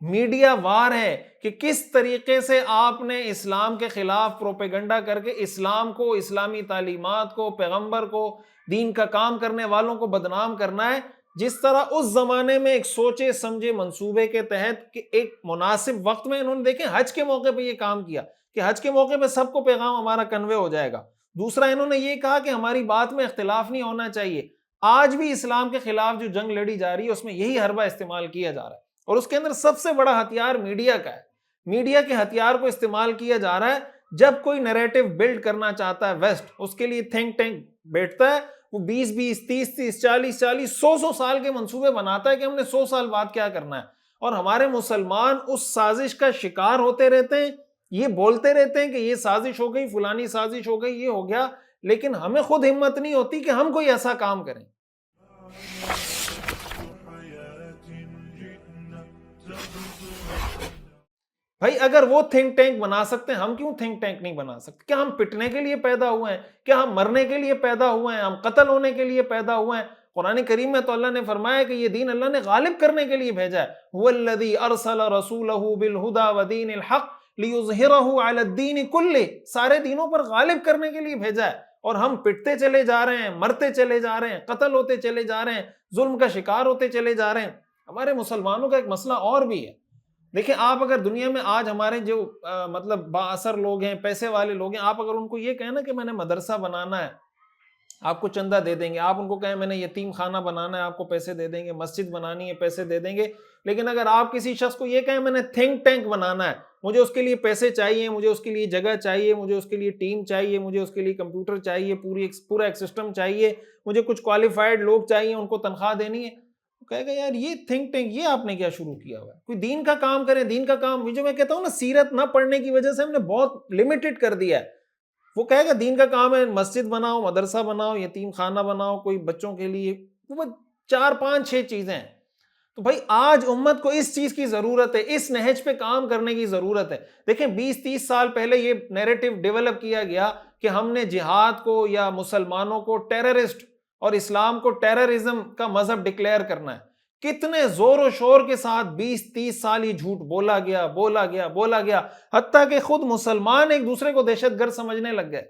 میڈیا وار ہے، کہ کس طریقے سے آپ نے اسلام کے خلاف پروپیگنڈا کر کے اسلام کو، اسلامی تعلیمات کو، پیغمبر کو، دین کا کام کرنے والوں کو بدنام کرنا ہے. جس طرح اس زمانے میں ایک سوچے سمجھے منصوبے کے تحت کہ ایک مناسب وقت میں انہوں نے دیکھیں حج کے موقع پہ یہ کام کیا کہ حج کے موقع پہ سب کو پیغام ہمارا کنوے ہو جائے گا. دوسرا انہوں نے یہ کہا کہ ہماری بات میں اختلاف نہیں ہونا چاہیے. آج بھی اسلام کے خلاف جو جنگ لڑی جا رہی ہے اس میں یہی حربہ استعمال کیا جا رہا ہے، اور اس کے اندر سب سے بڑا ہتھیار میڈیا کا ہے. میڈیا کے ہتھیار کو استعمال کیا جا رہا ہے. جب کوئی نیریٹو بلڈ کرنا چاہتا ہے ویسٹ، اس کے لیے تھنک ٹینک بیٹھتا ہے، وہ 20 30 40 100 سال کے منصوبے بناتا ہے کہ ہم نے 100 سال بعد کیا کرنا ہے. اور ہمارے مسلمان اس سازش کا شکار ہوتے رہتے ہیں، یہ بولتے رہتے ہیں کہ یہ سازش ہو گئی، فلانی سازش ہو گئی، یہ ہو گیا، لیکن ہمیں خود ہمت نہیں ہوتی کہ ہم کوئی ایسا کام کریں. بھائی اگر وہ تھنک ٹینک بنا سکتے ہیں، ہم کیوں تھنک ٹینک نہیں بنا سکتے؟ کیا ہم پٹنے کے لیے پیدا ہوئے ہیں؟ کیا ہم مرنے کے لیے پیدا ہوئے ہیں؟ ہم قتل ہونے کے لیے پیدا ہوئے ہیں؟ قرآن کریم میں تو اللہ نے فرمایا کہ یہ دین اللہ نے غالب کرنے کے لیے بھیجا ہے. هو الذی ارسل رسولہ بالہدی ودین الحق لیظہرہ علی الدین کلہ، سارے دینوں پر غالب کرنے کے لیے بھیجا ہے. اور ہم پٹتے چلے جا رہے ہیں، مرتے چلے جا رہے ہیں، قتل ہوتے چلے جا رہے ہیں، ظلم کا شکار ہوتے چلے جا رہے ہیں. ہمارے مسلمانوں کا ایک مسئلہ اور بھی ہے. دیکھیں آپ اگر دنیا میں آج ہمارے جو مطلب با اثر لوگ ہیں، پیسے والے لوگ ہیں، آپ اگر ان کو یہ کہیں نا کہ میں نے مدرسہ بنانا ہے، آپ کو چندہ دے دیں گے. آپ ان کو کہیں میں نے یتیم خانہ بنانا ہے، آپ کو پیسے دے دیں گے. مسجد بنانی ہے، پیسے دے دیں گے. لیکن اگر آپ کسی شخص کو یہ کہیں میں نے تھنک ٹینک بنانا ہے، مجھے اس کے لیے پیسے چاہیے، مجھے اس کے لیے جگہ چاہیے، مجھے اس کے لیے ٹیم چاہیے، مجھے اس کے لیے کمپیوٹر چاہیے، پورا ایک سسٹم چاہیے، مجھے کچھ کوالیفائڈ لوگ چاہیے، ان کو تنخواہ دینی ہے، کہے گا یار یہ تھنک ٹینک یہ آپ نے کیا شروع کیا ہوا ہے؟ کوئی دین کا کام کرے. دین کا کام جو میں کہتا ہوں نا، سیرت نہ پڑھنے کی وجہ سے ہم نے بہت لمیٹڈ کر دیا ہے. وہ کہے گا دین کا کام ہے مسجد بناؤ، مدرسہ بناؤ، یتیم خانہ بناؤ، کوئی بچوں کے لیے، وہ 4 5 6 چیزیں ہیں. تو بھائی آج امت کو اس چیز کی ضرورت ہے، اس نہج پہ کام کرنے کی ضرورت ہے. دیکھیں 20 30 سال پہلے یہ نیریٹو ڈیولپ کیا گیا کہ ہم نے جہاد کو یا مسلمانوں کو ٹیررسٹ اور اسلام کو ٹیررزم کا مذہب ڈکلیئر کرنا ہے. کتنے زور و شور کے ساتھ 20 30 سال یہ جھوٹ بولا گیا، حتیٰ کہ خود مسلمان ایک دوسرے کو دہشت گرد سمجھنے لگ گئے.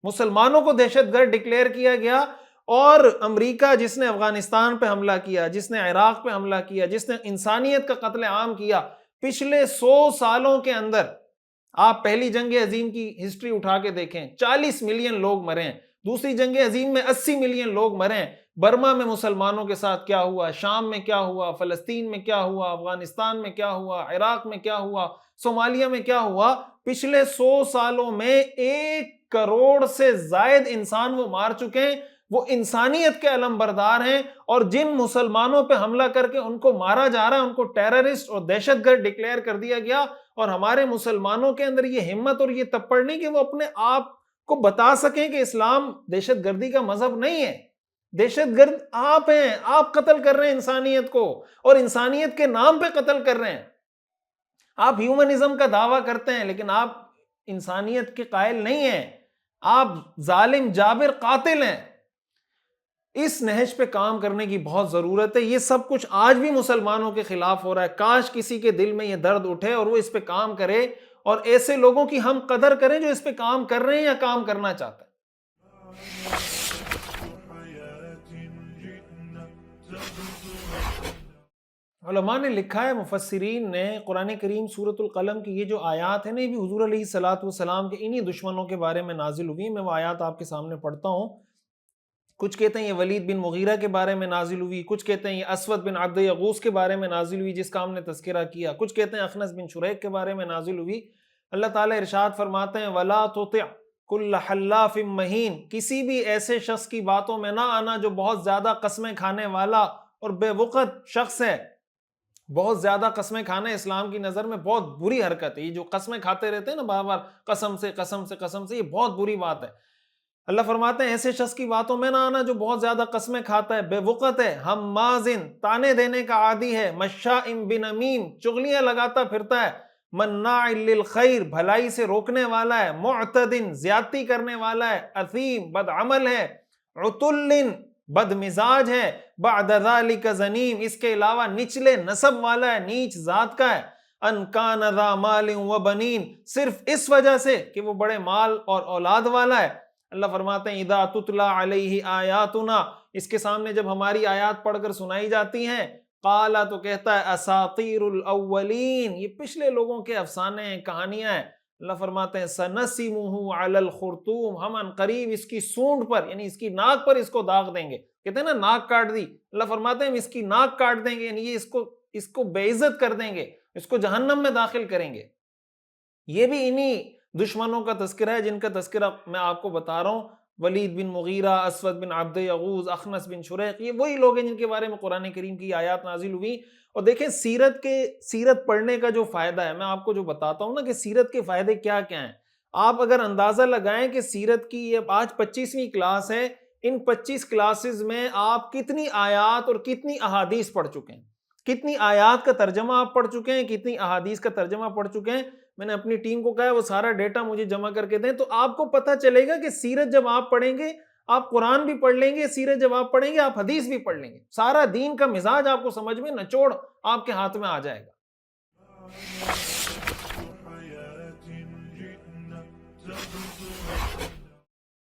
مسلمانوں کو دہشت گرد ڈکلیئر کیا گیا، اور امریکہ جس نے افغانستان پہ حملہ کیا، جس نے عراق پہ حملہ کیا، جس نے انسانیت کا قتل عام کیا، پچھلے 100 سالوں کے اندر آپ پہلی جنگ عظیم کی ہسٹری اٹھا کے دیکھیں، 40 ملین لوگ مرے ہیں، دوسری جنگ عظیم میں 80 ملین لوگ مرے ہیں، برما میں مسلمانوں کے ساتھ کیا ہوا، شام میں کیا ہوا، فلسطین میں کیا ہوا، افغانستان میں کیا ہوا، عراق میں کیا ہوا، صومالیہ میں کیا ہوا، پچھلے 100 سالوں میں 1 کروڑ سے زائد انسان وہ مار چکے ہیں، وہ انسانیت کے علم بردار ہیں، اور جن مسلمانوں پہ حملہ کر کے ان کو مارا جا رہا ہے ان کو ٹیررسٹ اور دہشت گرد ڈکلیئر کر دیا گیا، اور ہمارے مسلمانوں کے اندر یہ ہمت اور یہ تپڑ نہیں کہ وہ اپنے آپ کو بتا سکیں کہ اسلام دہشت گردی کا مذہب نہیں ہے، دہشت گرد آپ ہیں، آپ قتل کر رہے ہیں انسانیت کو، اور انسانیت کے نام پہ قتل کر رہے ہیں، آپ ہیومنزم کا دعویٰ کرتے ہیں لیکن آپ انسانیت کے قائل نہیں ہیں، آپ ظالم جابر قاتل ہیں۔ اس نہج پہ کام کرنے کی بہت ضرورت ہے، یہ سب کچھ آج بھی مسلمانوں کے خلاف ہو رہا ہے، کاش کسی کے دل میں یہ درد اٹھے اور وہ اس پہ کام کرے، اور ایسے لوگوں کی ہم قدر کریں جو اس پہ کام کر رہے ہیں یا کام کرنا چاہتے ہیں۔ علماء نے لکھا ہے، مفسرین نے، قرآن کریم سورۃ القلم کی یہ جو آیات ہیں نا، یہ بھی حضور علیہ الصلوۃ والسلام کے انہی دشمنوں کے بارے میں نازل ہوئی ہیں۔ میں وہ آیات آپ کے سامنے پڑھتا ہوں۔ کچھ کہتے ہیں یہ ولید بن مغیرہ کے بارے میں نازل ہوئی، کچھ کہتے ہیں یہ اسود بن عبد یغوث کے بارے میں نازل ہوئی جس کا ہم نے تذکرہ کیا، کچھ کہتے ہیں اخنس بن شریک کے بارے میں نازل ہوئی۔ اللہ تعالیٰ ارشاد فرماتے ہیں وَلَا تُطِعْ كُلَّ حَلَّافٍ مَّهِينٍ، کسی بھی ایسے شخص کی باتوں میں نہ آنا جو بہت زیادہ قسمیں کھانے والا اور بے وقت شخص ہے۔ بہت زیادہ قسمیں کھانا اسلام کی نظر میں بہت بری حرکت ہے، یہ جو قسمیں کھاتے رہتے ہیں نا بار بار، قسم سے قسم سے قسم سے، یہ بہت بری بات ہے۔ اللہ فرماتے ہیں ایسے شخص کی باتوں میں نہ آنا جو بہت زیادہ قسمیں کھاتا ہے، بے وقت ہے، ہمازن، تانے دینے کا عادی ہے، مشاء بنمیم، چغلیاں لگاتا پھرتا ہے، مناع للخیر، بھلائی سے روکنے والا ہے، معتدن، زیادتی کرنے والا ہے، اثیم، بدعمل ہے، عتل، بد مزاج ہے، بعد ذالک زنیم، اس کے علاوہ نچلے نسب والا ہے، نیچ ذات کا ہے، ان کان ذا مال و بنین، صرف اس وجہ سے کہ وہ بڑے مال اور اولاد والا ہے۔ اللہ فرماتے ہیں اذا تتلا علیہ آیاتنا، اس کے سامنے جب ہماری آیات پڑھ کر سنائی جاتی ہیں، قالا، تو کہتا ہے اساطیر الاولین، یہ پچھلے لوگوں کے افسانے ہیں، کہانیاں ہیں۔ اللہ فرماتے ہیں سنسمہ علی الخرطوم، ہم ان قریب اس کی سونڈ پر، یعنی اس کی ناک پر اس کو داغ دیں گے۔ کہتے ہیں نا ناک کاٹ دی، اللہ فرماتے ہیں ہم اس کی ناک کاٹ دیں گے، یعنی یہ اس کو بے عزت کر دیں گے، اس کو جہنم میں داخل کریں گے۔ یہ بھی انہی دشمنوں کا تذکرہ ہے جن کا تذکرہ میں آپ کو بتا رہا ہوں، ولید بن مغیرہ، اسود بن عبد یغوث، اخنس بن شریق، یہ وہی لوگ ہیں جن کے بارے میں قرآن کریم کی آیات نازل ہوئی۔ اور دیکھیں سیرت پڑھنے کا جو فائدہ ہے، میں آپ کو جو بتاتا ہوں نا کہ سیرت کے فائدے کیا کیا ہیں، آپ اگر اندازہ لگائیں کہ سیرت کی یہ آج 25ویں کلاس ہے، ان 25 کلاسز میں آپ کتنی آیات اور کتنی احادیث پڑھ چکے ہیں، کتنی آیات کا ترجمہ آپ پڑھ چکے ہیں، کتنی احادیث کا ترجمہ پڑھ چکے ہیں۔ میں نے اپنی ٹیم کو کہا ہے وہ سارا ڈیٹا مجھے جمع کر کے دیں، تو آپ کو پتہ چلے گا کہ سیرت جب آپ پڑھیں گے، آپ قرآن بھی پڑھ لیں گے، سیرت جب آپ پڑھیں گے آپ حدیث بھی پڑھ لیں گے، سارا دین کا مزاج آپ کو سمجھ میں، نچوڑ آپ کے ہاتھ میں آ جائے گا۔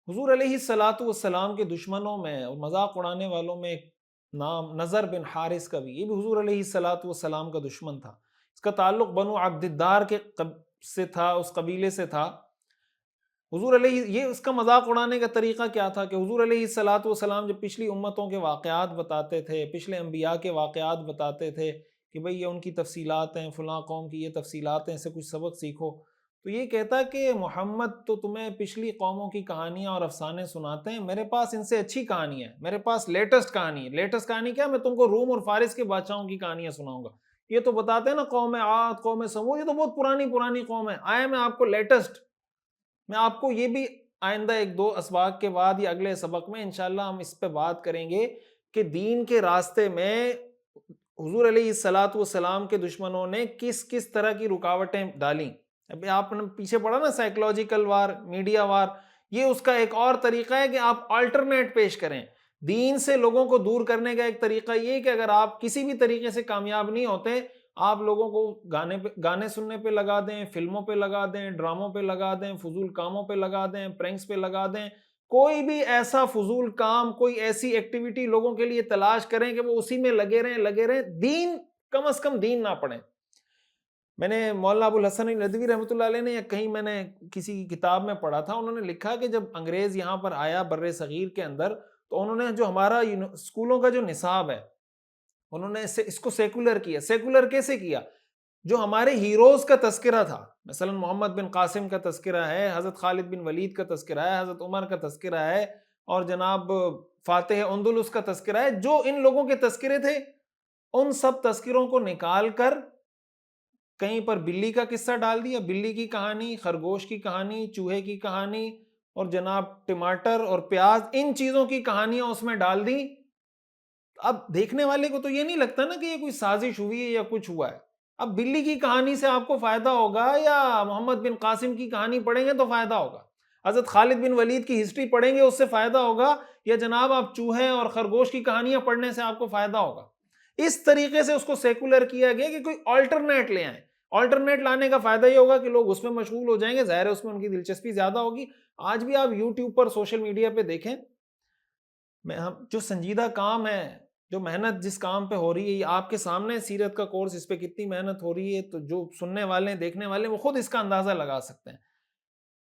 حضور علیہ الصلوۃ والسلام کے دشمنوں میں اور مذاق اڑانے والوں میں ایک نام نضر بن حارث کا بھی، یہ بھی حضور علیہ الصلوۃ والسلام کا دشمن تھا۔ اس کا تعلق بنو عبد الدار کے سے تھا، اس قبیلے سے تھا۔ حضور علیہ، یہ اس کا مذاق اڑانے کا طریقہ کیا تھا کہ حضور علیہ الصلوۃ والسلام جب پچھلی امتوں کے واقعات بتاتے تھے، پچھلے انبیاء کے واقعات بتاتے تھے کہ بھئی یہ ان کی تفصیلات ہیں، فلاں قوم کی یہ تفصیلات ہیں، اس سے کچھ سبق سیکھو، تو یہ کہتا کہ محمد تو تمہیں پچھلی قوموں کی کہانیاں اور افسانے سناتے ہیں، میرے پاس ان سے اچھی کہانی ہے، میرے پاس لیٹسٹ کہانی ہے۔ لیٹسٹ کہانی کیا؟ میں تم کو روم اور فارس کے بادشاہوں کی کہانیاں سناؤں گا۔ یہ تو بتاتے ہیں نا قوم عاد، قوم سمود، یہ تو بہت پرانی قوم ہے، آئے میں آپ کو لیٹسٹ، میں آپ کو یہ بھی آئندہ 1-2 اسباق کے بعد یا اگلے سبق میں انشاءاللہ ہم اس پہ بات کریں گے کہ دین کے راستے میں حضور علیہ الصلوۃ والسلام کے دشمنوں نے کس کس طرح کی رکاوٹیں ڈالیں۔ ابھی آپ نے پیچھے پڑھا نا سائیکلوجیکل وار، میڈیا وار، یہ اس کا ایک اور طریقہ ہے کہ آپ آلٹرنیٹ پیش کریں۔ دین سے لوگوں کو دور کرنے کا ایک طریقہ یہ کہ اگر آپ کسی بھی طریقے سے کامیاب نہیں ہوتے، آپ لوگوں کو گانے سننے پہ لگا دیں، فلموں پہ لگا دیں، ڈراموں پہ لگا دیں، فضول کاموں پہ لگا دیں، پرینکس پہ لگا دیں، کوئی بھی ایسا فضول کام، کوئی ایسی ایکٹیویٹی لوگوں کے لیے تلاش کریں کہ وہ اسی میں لگے رہیں۔ دین، کم از کم دین نہ پڑھیں۔ میں نے مولانا ابو الحسن ندوی رحمۃ اللہ علیہ نے یا کہیں میں نے کسی کتاب میں پڑھا تھا، انہوں نے لکھا کہ جب انگریز یہاں پر آیا بر صغیر کے اندر، تو انہوں نے جو ہمارا اسکولوں کا جو نصاب ہے انہوں نے اس کو سیکولر کیا۔ سیکولر کیسے کیا؟ جو ہمارے ہیروز کا تذکرہ تھا، مثلا محمد بن قاسم کا تذکرہ ہے، حضرت خالد بن ولید کا تذکرہ ہے، حضرت عمر کا تذکرہ ہے، اور جناب فاتح اندلس کا تذکرہ ہے، جو ان لوگوں کے تذکرے تھے ان سب تذکروں کو نکال کر کہیں پر بلی کا قصہ ڈال دیا، بلی کی کہانی، خرگوش کی کہانی، چوہے کی کہانی، اور جناب ٹماٹر اور پیاز، ان چیزوں کی کہانیاں اس میں ڈال دی۔ اب دیکھنے والے کو تو یہ نہیں لگتا نا کہ یہ کوئی سازش ہوئی ہے یا کچھ ہوا ہے۔ اب بلی کی کہانی سے آپ کو فائدہ ہوگا یا محمد بن قاسم کی کہانی پڑھیں گے تو فائدہ ہوگا، حضرت خالد بن ولید کی ہسٹری پڑھیں گے اس سے فائدہ ہوگا، یا جناب آپ چوہے اور خرگوش کی کہانیاں پڑھنے سے آپ کو فائدہ ہوگا؟ اس طریقے سے اس کو سیکولر کیا گیا کہ کوئی آلٹرنیٹ لے آئیں۔ آلٹرنیٹ لانے کا فائدہ یہ ہوگا کہ لوگ اس میں مشغول ہو جائیں گے، ظاہر ہے اس میں ان کی دلچسپی زیادہ ہوگی۔ آج بھی آپ یوٹیوب پر، سوشل میڈیا پہ دیکھیں، جو سنجیدہ کام ہے، جو محنت جس کام پہ ہو رہی ہے، آپ کے سامنے سیرت کا کورس، اس پہ کتنی محنت ہو رہی ہے، تو جو سننے والے دیکھنے والے وہ خود اس کا اندازہ لگا سکتے ہیں۔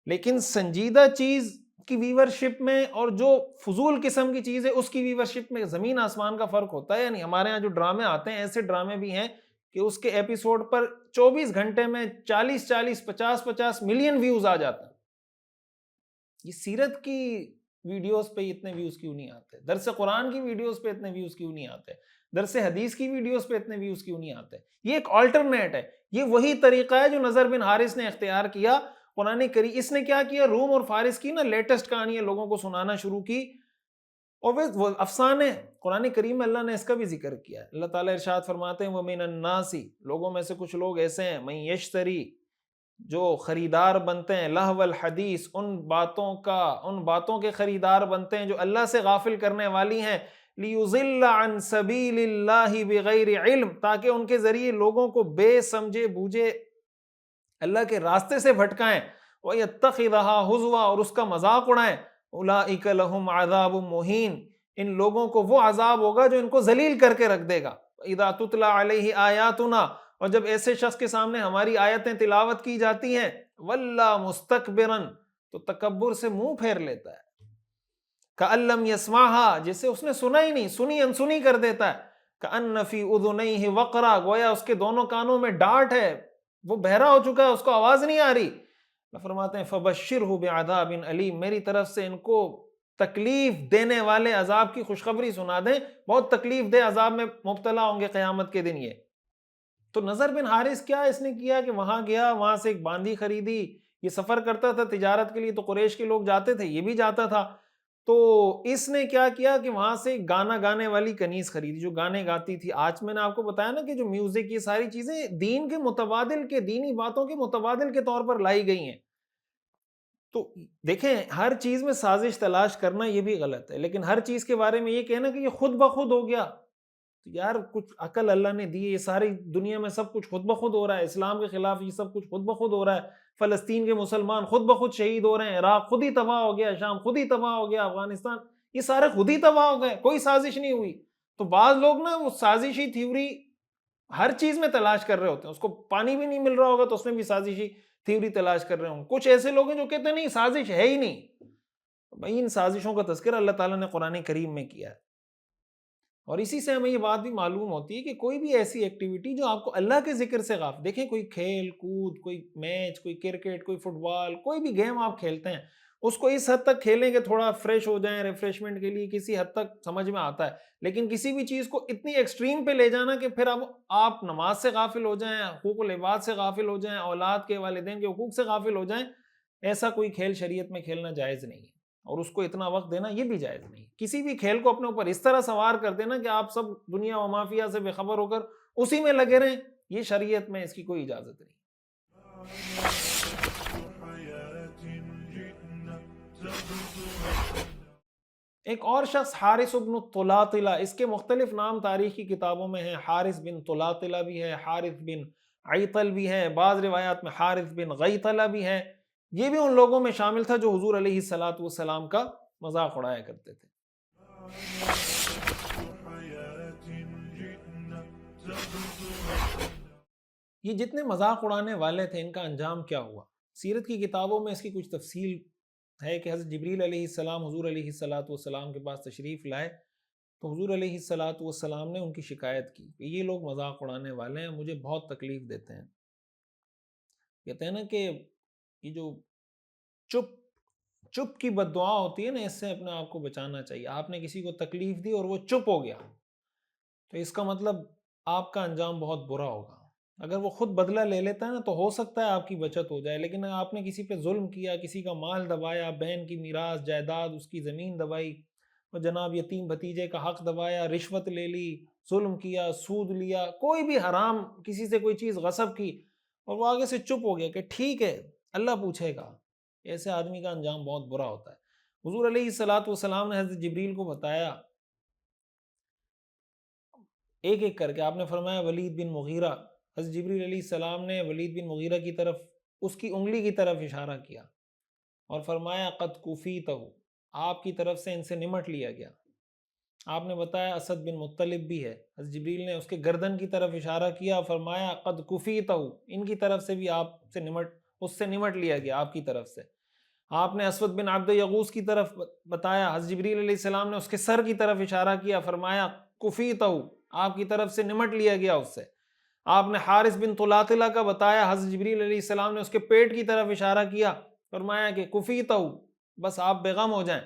لیکن سنجیدہ چیز کی ویورشپ میں اور جو فضول قسم کی چیز ہے اس کی ویورشپ میں زمین آسمان کا فرق ہوتا ہے۔ یعنی ہمارے ہاں جو ڈرامے آتے ہیں، ایسے ڈرامے بھی ہیں کہ اس کے ایپیسوڈ پر 24 گھنٹے میں 40 50 ملین ویوز آ جاتے ہیں۔ یہ سیرت کی ویڈیوز پہ اتنے ویوز کیوں نہیں آتے؟ درس قرآن کی ویڈیوز پہ اتنے ویوز کیوں نہیں آتے؟ درس حدیث کی ویڈیوز پہ اتنے ویوز کیوں نہیں آتے؟ یہ ایک آلٹرنیٹ ہے، یہ وہی طریقہ ہے جو نذر بن حارث نے اختیار کیا۔ قرآن کریم اس نے کیا کیا؟ روم اور فارس کی نا لیٹسٹ کہانیاں لوگوں کو سنانا شروع کی، اور وہ افسانے قرآن کریم میں اللہ نے اس کا بھی ذکر کیا ہے۔ اللہ تعالیٰ ارشاد فرماتے ہیں وَمِنَ النَّاسِ، لوگوں میں سے کچھ لوگ ایسے ہیں، مَن یشتری، جو خریدار بنتے ہیں، لہو الحدیث، ان باتوں کے خریدار بنتے ہیں جو اللہ سے غافل کرنے والی ہیں، لیضل عن سبیل اللہ بغیر علم، تاکہ ان کے ذریعے لوگوں کو بے سمجھے بوجھے اللہ کے راستے سے بھٹکائیں، وَيَتَّخِذَهَا هُزُوًا، اور اس کا مذاق اڑائیں، أُولَئِكَ لَهُمْ عَذَابٌ مُهِينٌ، ان لوگوں کو وہ عذاب ہوگا جو ان کو ذلیل کر کے رکھ دے گا۔ اذا تتلى علیہ آیاتنا، اور جب ایسے شخص کے سامنے ہماری آیتیں تلاوت کی جاتی ہیں، وَلَّا مُسْتَكْبِرًا، تو تکبر سے منہ پھیر لیتا ہے، كأن لم يسمعها، جسے اس نے سنا ہی نہیں، سنی انسنی کر دیتا ہے، كأن في أذنيه وقرا، گویا اس کے دونوں کانوں میں ڈانٹ ہے، وہ بہرا ہو چکا ہے، اس کو آواز نہیں آ رہی۔ اللہ فرماتے ہیں فَبَشِّرْهُ بِعَذَابٍ أَلِيمٍ، میری طرف سے ان کو تکلیف دینے والے عذاب کی خوشخبری سنا دیں، بہت تکلیف دہ عذاب میں مبتلا ہوں گے قیامت کے دن یہ۔ تو نذر بن حارث کیا اس نے کیا کہ وہاں گیا، وہاں سے ایک باندی خریدی، یہ سفر کرتا تھا تجارت کے لیے، تو قریش کے لوگ جاتے تھے، یہ بھی جاتا تھا، تو اس نے کیا کیا کہ وہاں سے گانا گانے والی کنیز خریدی جو گانے گاتی تھی۔ آج میں نے آپ کو بتایا نا کہ جو میوزک، یہ ساری چیزیں دین کے متبادل کے، دینی باتوں کے متبادل کے طور پر لائی گئی ہیں۔ تو دیکھیں، ہر چیز میں سازش تلاش کرنا یہ بھی غلط ہے، لیکن ہر چیز کے بارے میں یہ کہنا کہ یہ خود بخود ہو گیا، تو یار کچھ عقل اللہ نے دی ہے۔ یہ ساری دنیا میں سب کچھ خود بخود ہو رہا ہے، اسلام کے خلاف یہ سب کچھ خود بخود ہو رہا ہے، فلسطین کے مسلمان خود بخود شہید ہو رہے ہیں، عراق خود ہی تباہ ہو گیا، شام خود ہی تباہ ہو گیا، افغانستان، یہ سارے خود ہی تباہ ہو گئے، کوئی سازش نہیں ہوئی۔ تو بعض لوگ نا وہ سازشی تھیوری ہر چیز میں تلاش کر رہے ہوتے ہیں، اس کو پانی بھی نہیں مل رہا ہوگا تو اس میں بھی سازشی تھیوری تلاش کر رہے ہوں۔ کچھ ایسے لوگ ہیں جو کہتے ہیں نہیں سازش ہے ہی نہیں۔ بھائی ان سازشوں کا تذکرہ اللہ تعالیٰ نے قرآن کریم میں کیا ہے، اور اسی سے ہمیں یہ بات بھی معلوم ہوتی ہے کہ کوئی بھی ایسی ایکٹیویٹی جو آپ کو اللہ کے ذکر سے غافل، دیکھیں کوئی کھیل کود، کوئی میچ، کوئی کرکٹ، کوئی فٹ بال، کوئی بھی گیم آپ کھیلتے ہیں، اس کو اس حد تک کھیلیں کہ تھوڑا فریش ہو جائیں، ریفریشمنٹ کے لیے کسی حد تک سمجھ میں آتا ہے، لیکن کسی بھی چیز کو اتنی ایکسٹریم پہ لے جانا کہ پھر اب آپ نماز سے غافل ہو جائیں، حقوق العباد سے غافل ہو جائیں، اولاد کے، والدین کے حقوق سے غافل ہو جائیں، ایسا کوئی کھیل شریعت میں کھیلنا جائز نہیں ہے، اور اس کو اتنا وقت دینا یہ بھی جائز نہیں۔ کسی بھی کھیل کو اپنے اوپر اس طرح سوار کر دینا کہ آپ سب دنیا و مافیا سے بے خبر ہو کر اسی میں لگے رہیں، یہ شریعت میں اس کی کوئی اجازت نہیں۔ ایک اور شخص حارث بن طلاطلہ، اس کے مختلف نام تاریخ کی کتابوں میں ہیں، حارث بن طلاطلہ بھی ہے، حارث بن عیطل بھی ہے، بعض روایات میں حارث بن غیطلہ بھی ہے، یہ بھی ان لوگوں میں شامل تھا جو حضور علیہ السلام کا مذاق اڑایا کرتے تھے۔ یہ جتنے مذاق اڑانے والے تھے ان کا انجام کیا ہوا؟ سیرت کی کتابوں میں اس کی کچھ تفصیل ہے کہ حضرت جبریل علیہ السلام حضور علیہ السلام کے پاس تشریف لائے تو حضور علیہ السلام نے ان کی شکایت کی کہ یہ لوگ مذاق اڑانے والے ہیں، مجھے بہت تکلیف دیتے ہیں۔ کہتے ہیں نا کہ یہ جو چپ کی بد دعا ہوتی ہے نا، اس سے اپنے آپ کو بچانا چاہیے۔ آپ نے کسی کو تکلیف دی اور وہ چپ ہو گیا تو اس کا مطلب آپ کا انجام بہت برا ہوگا۔ اگر وہ خود بدلہ لے لیتا ہے نا تو ہو سکتا ہے آپ کی بچت ہو جائے، لیکن آپ نے کسی پہ ظلم کیا، کسی کا مال دبایا، بہن کی میراث جائیداد اس کی زمین دبائی، اور جناب یتیم بھتیجے کا حق دبایا، رشوت لے لی، ظلم کیا، سود لیا، کوئی بھی حرام کسی سے کوئی چیز غصب کی اور وہ آگے سے چپ ہو گیا کہ ٹھیک ہے اللہ پوچھے گا، ایسے آدمی کا انجام بہت برا ہوتا ہے۔ حضور علیہ السلام نے حضرت جبریل کو بتایا ایک ایک کر کے، آپ نے فرمایا ولید بن مغیرہ، حضرت جبریل علیہ السلام نے ولید بن مغیرہ کی طرف اس کی انگلی کی طرف اشارہ کیا اور فرمایا قد کفیتہ، آپ کی طرف سے ان سے نمٹ لیا گیا۔ آپ نے بتایا اسد بن مطلب بھی ہے، حضرت جبریل نے اس کے گردن کی طرف اشارہ کیا اور فرمایا قد کفیتہ، ان کی طرف سے بھی آپ سے نمٹ لیا گیا آپ کی طرف سے۔ آپ نے اسود بن عبد یغوث کی طرف بتایا، حضرت جبریل علیہ السلام نے اس کے سر کی طرف اشارہ کیا، فرمایا کفیتہ، آپ کی طرف سے نمٹ لیا گیا اس سے۔ آپ نے حارث بن طلاطلہ کا بتایا، حضرت جبریل علیہ السلام نے اس کے پیٹ کی طرف اشارہ کیا، فرمایا کہ کفیتہ، بس آپ بے غم ہو جائیں۔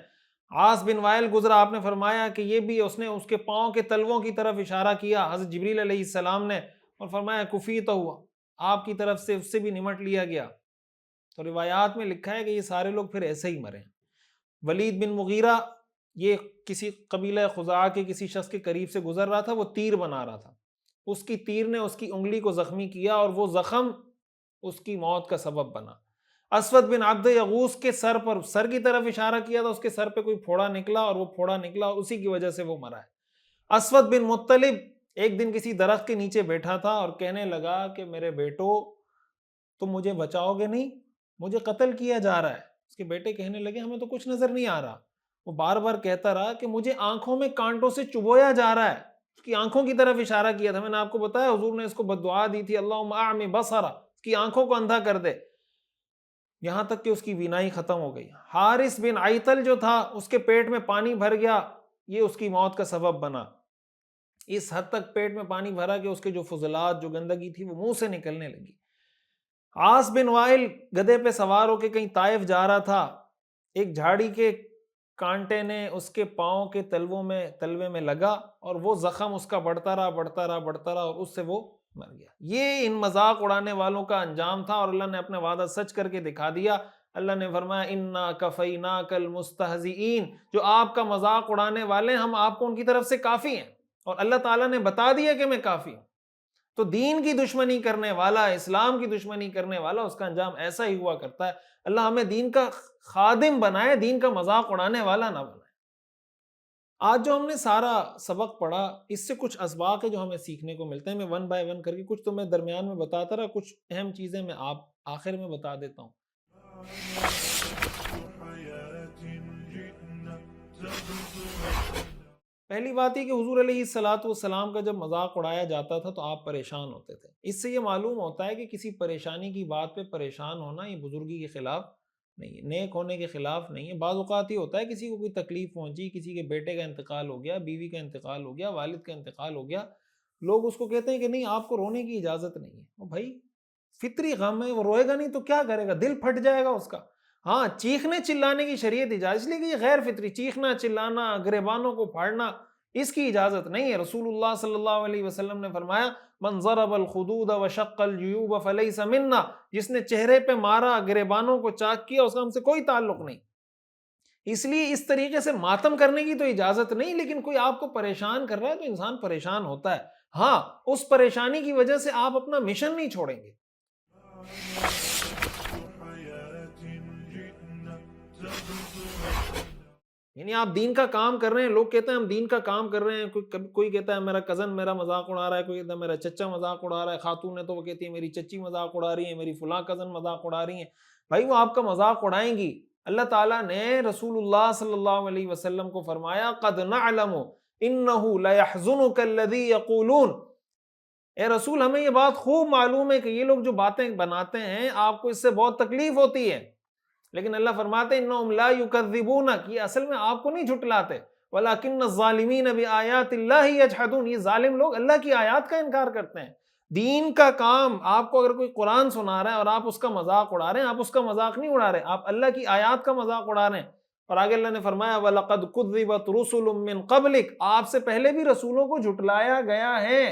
عاص بن وائل گزرا، آپ نے فرمایا کہ یہ بھی اس نے اس کے پاؤں کے تلووں کی طرف اشارہ کیا حضرت جبریل علیہ السلام نے اور فرمایا کفیتہ، آپ کی طرف سے اس سے بھی نمٹ لیا گیا۔ تو روایات میں لکھا ہے کہ یہ سارے لوگ پھر ایسے ہی مرے۔ ولید بن مغیرہ یہ کسی قبیلہ خزاعہ کے کسی شخص کے قریب سے گزر رہا تھا، وہ تیر بنا رہا تھا، اس کی تیر نے اس کی انگلی کو زخمی کیا اور وہ زخم اس کی موت کا سبب بنا۔ اسود بن عبد یغوث کے سر پر سر کی طرف اشارہ کیا تھا، اس کے سر پہ کوئی پھوڑا نکلا اور وہ پھوڑا نکلا اور اسی کی وجہ سے وہ مرا ہے۔ اسود بن مطلب ایک دن کسی درخت کے نیچے بیٹھا تھا اور کہنے لگا کہ میرے بیٹو تم مجھے بچاؤ گے نہیں، مجھے قتل کیا جا رہا ہے۔ اس کے بیٹے کہنے لگے ہمیں تو کچھ نظر نہیں آ رہا۔ وہ بار بار کہتا رہا کہ مجھے آنکھوں میں کانٹوں سے چبویا جا رہا ہے، اس کی آنکھوں کی طرف اشارہ کیا تھا۔ میں نے آپ کو بتایا حضور نے اس کو بد دعا دی تھی، اللہم اعمی بصرہ، اس کی آنکھوں کو اندھا کر دے، یہاں تک کہ اس کی بینائی ختم ہو گئی۔ حارث بن عیطل جو تھا اس کے پیٹ میں پانی بھر گیا، یہ اس کی موت کا سبب بنا۔ اس حد تک پیٹ میں پانی بھرا کہ اس کے جو فضلات جو گندگی تھی وہ منہ سے نکلنے لگی۔ عاص بن وائل گدھے پہ سوار ہو کے کہیں طائف جا رہا تھا، ایک جھاڑی کے کانٹے نے اس کے پاؤں کے تلوے میں لگا اور وہ زخم اس کا بڑھتا رہا اور اس سے وہ مر گیا۔ یہ ان مذاق اڑانے والوں کا انجام تھا اور اللہ نے اپنا وعدہ سچ کر کے دکھا دیا۔ اللہ نے فرمایا انا کفیناک المستہزئین، جو آپ کا مذاق اڑانے والے ہیں ہم آپ کو ان کی طرف سے کافی ہیں، اور اللہ تعالیٰ نے بتا دیا کہ میں کافی ہوں۔ تو دین کی دشمنی کرنے والا، اسلام کی دشمنی کرنے والا، اس کا انجام ایسا ہی ہوا کرتا ہے۔ اللہ ہمیں دین کا خادم بنائے، دین کا مذاق اڑانے والا نہ بنائے۔ آج جو ہم نے سارا سبق پڑھا، اس سے کچھ اسباق ہے جو ہمیں سیکھنے کو ملتے ہیں۔ میں ون بائی ون کر کے کچھ تو میں درمیان میں بتاتا رہا، کچھ اہم چیزیں میں آپ آخر میں بتا دیتا ہوں۔ پہلی بات یہ کہ حضور علیہ السلام کا جب مذاق اڑایا جاتا تھا تو آپ پریشان ہوتے تھے۔ اس سے یہ معلوم ہوتا ہے کہ کسی پریشانی کی بات پہ پریشان ہونا یہ بزرگی کے خلاف نہیں ہے، نیک ہونے کے خلاف نہیں ہے۔ بعض اوقات یہ ہوتا ہے کسی کو کوئی تکلیف پہنچی، کسی کے بیٹے کا انتقال ہو گیا، بیوی کا انتقال ہو گیا، والد کا انتقال ہو گیا، لوگ اس کو کہتے ہیں کہ نہیں آپ کو رونے کی اجازت نہیں ہے۔ وہ بھائی فطری غم ہے، وہ روئے گا نہیں تو کیا کرے گا، دل پھٹ جائے گا اس کا۔ ہاں چیخنے چلانے کی شریعت اجازت، اس لیے کہ یہ غیر فطری چیخنا چلانا، گریبانوں کو پھاڑنا، اس کی اجازت نہیں ہے۔ رسول اللہ صلی اللہ علیہ وسلم نے فرمایا من ضرب الخدود وشق الجیوب فلیس منا، جس نے چہرے پہ مارا، گریبانوں کو چاک کیا، اس کا ہم سے کوئی تعلق نہیں۔ اس لیے اس طریقے سے ماتم کرنے کی تو اجازت نہیں، لیکن کوئی آپ کو پریشان کر رہا ہے تو انسان پریشان ہوتا ہے۔ ہاں اس پریشانی کی وجہ سے آپ اپنا مشن نہیں چھوڑیں گے۔ یعنی آپ دین کا کام کر رہے ہیں، لوگ کہتے ہیں ہم دین کا کام کر رہے ہیں، کوئی کہتا ہے میرا کزن میرا مذاق اڑا رہا ہے، کوئی کہتا ہے میرا چچا مذاق اڑا رہا ہے، خاتون ہے تو وہ کہتی ہے میری چچی مذاق اڑا رہی ہے، میری فلاں کزن مذاق اڑا رہی ہیں۔ بھائی وہ آپ کا مذاق اڑائیں گی۔ اللہ تعالیٰ نے رسول اللہ صلی اللہ علیہ وسلم کو فرمایا قد نعلم انہ لیحزنک الذی یقولون، اے رسول ہمیں یہ بات خوب معلوم ہے کہ یہ لوگ جو باتیں بناتے ہیں آپ کو اس سے بہت تکلیف ہوتی ہے، لیکن اللہ فرماتے ہیں انہم لا یکذبونک، یہ اصل میں آپ کو نہیں جھٹلاتے، ولکن الظالمین بآیات اللہ یجحدون، یہ ظالم لوگ اللہ کی آیات کا انکار کرتے ہیں۔ دین کا کام، آپ کو اگر کوئی قرآن سنا رہا ہے اور آپ اس کا مذاق اڑا رہے ہیں، آپ اس کا مذاق نہیں اڑا رہے، آپ اللہ کی آیات کا مذاق اڑا رہے ہیں۔ اور آگے اللہ نے فرمایا وَلَقَدْ كُذِّبَتْ رُسُلٌ مِّن قَبْلِكَ، آپ سے پہلے بھی رسولوں کو جھٹلایا گیا ہے،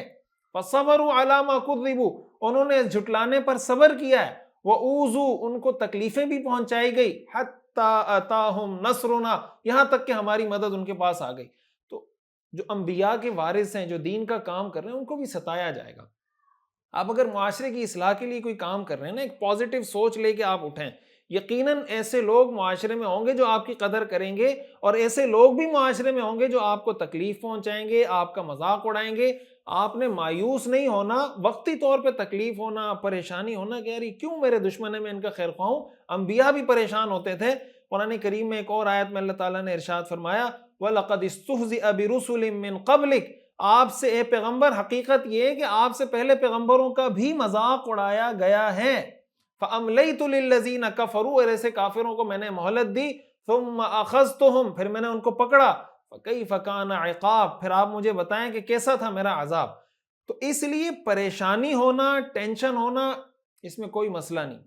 فَصَبَرُوا عَلَىٰ مَا كُذِّبُوا، انہوں نے جھٹلانے پر صبر کیا ہے، وَأُوذُوا، ان کو تکلیفیں بھی پہنچائی گئی، حَتَّىٰ أَتَاهُمْ نَصْرُنَا، یہاں تک کہ ہماری مدد ان کے پاس آ گئی۔ تو جو انبیاء کے وارث ہیں، جو دین کا کام کر رہے ہیں، ان کو بھی ستایا جائے گا۔ آپ اگر معاشرے کی اصلاح کے لیے کوئی کام کر رہے ہیں نا، ایک پازیٹیو سوچ لے کے آپ اٹھیں، یقیناً ایسے لوگ معاشرے میں ہوں گے جو آپ کی قدر کریں گے، اور ایسے لوگ بھی معاشرے میں ہوں گے جو آپ کو تکلیف پہنچائیں گے، آپ کا مذاق اڑائیں گے۔ آپ نے مایوس نہیں ہونا، وقتی طور پہ تکلیف ہونا، پریشانی ہونا کہ یار یہ کیوں میرے دشمن ہے، میں ان کا خیر خواہ ہوں۔ انبیاء بھی پریشان ہوتے تھے۔ قرآن کریم میں ایک اور آیت میں اللہ تعالیٰ نے ارشاد فرمایا وَلَقَدِ اسْتُهْزِئَ بِرُسُلٍ مِّن قَبْلِكَ، آپ سے اے پیغمبر حقیقت یہ ہے کہ آپ سے پہلے پیغمبروں کا بھی مذاق اڑایا گیا ہے۔ فَأَمْلَيْتُ لِلَّذِينَ كَفَرُوا، اور ایسے کافروں کو میں نے مہلت دی، ثُمَّ أَخَذْتُهُمْ، پھر میں نے ان کو پکڑا، فَكَيْفَ كَانَ عِقَابِ، پھر آپ مجھے بتائیں کہ کیسا تھا میرا عذاب۔ تو اس لیے پریشانی ہونا، ٹینشن ہونا، اس میں کوئی مسئلہ نہیں۔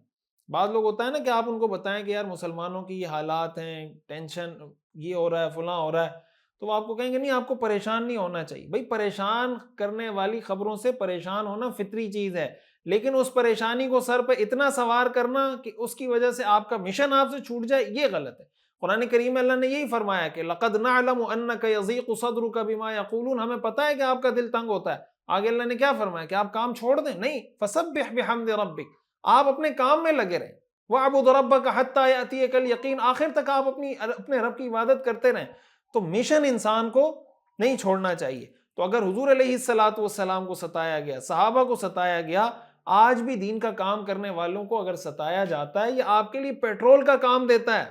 بعض لوگ ہوتا ہے نا کہ آپ ان کو بتائیں کہ یار مسلمانوں کی یہ حالات ہیں، ٹینشن یہ ہو رہا ہے، فلاں ہو رہا ہے، تو وہ آپ کو کہیں گے نہیں آپ کو پریشان نہیں ہونا چاہیے۔ بھائی پریشان کرنے والی خبروں سے پریشان ہونا فطری چیز ہے، لیکن اس پریشانی کو سر پہ اتنا سوار کرنا کہ اس کی وجہ سے آپ کا مشن آپ سے چھوٹ جائے، یہ غلط ہے۔ قرآن کریم میں اللہ نے یہی فرمایا کہ لَقَدْ نَعْلَمُ أَنَّكَ يَضِيقُ صَدْرُكَ بِمَا يَقُولُونَ، ہمیں پتہ ہے کہ آپ کا دل تنگ ہوتا ہے۔ آگے اللہ نے کیا فرمایا کہ آپ کام چھوڑ دیں؟ نہیں، فَسَبِّحْ بِحَمْدِ رَبِّكَ، آپ اپنے کام میں لگے رہیں، وَاعْبُدْ رَبَّكَ حَتَّىٰ يَأْتِيَكَ الْيَقِينُ، آخر تک آپ اپنے رب کی عبادت کرتے رہیں۔ تو مشن انسان کو نہیں چھوڑنا چاہیے۔ تو اگر حضور علیہ الصلوۃ والسلام کو ستایا گیا، صحابہ کو ستایا گیا، آج بھی دین کا کام کرنے والوں کو اگر ستایا جاتا ہے، یہ آپ کے لیے پیٹرول کا کام دیتا ہے۔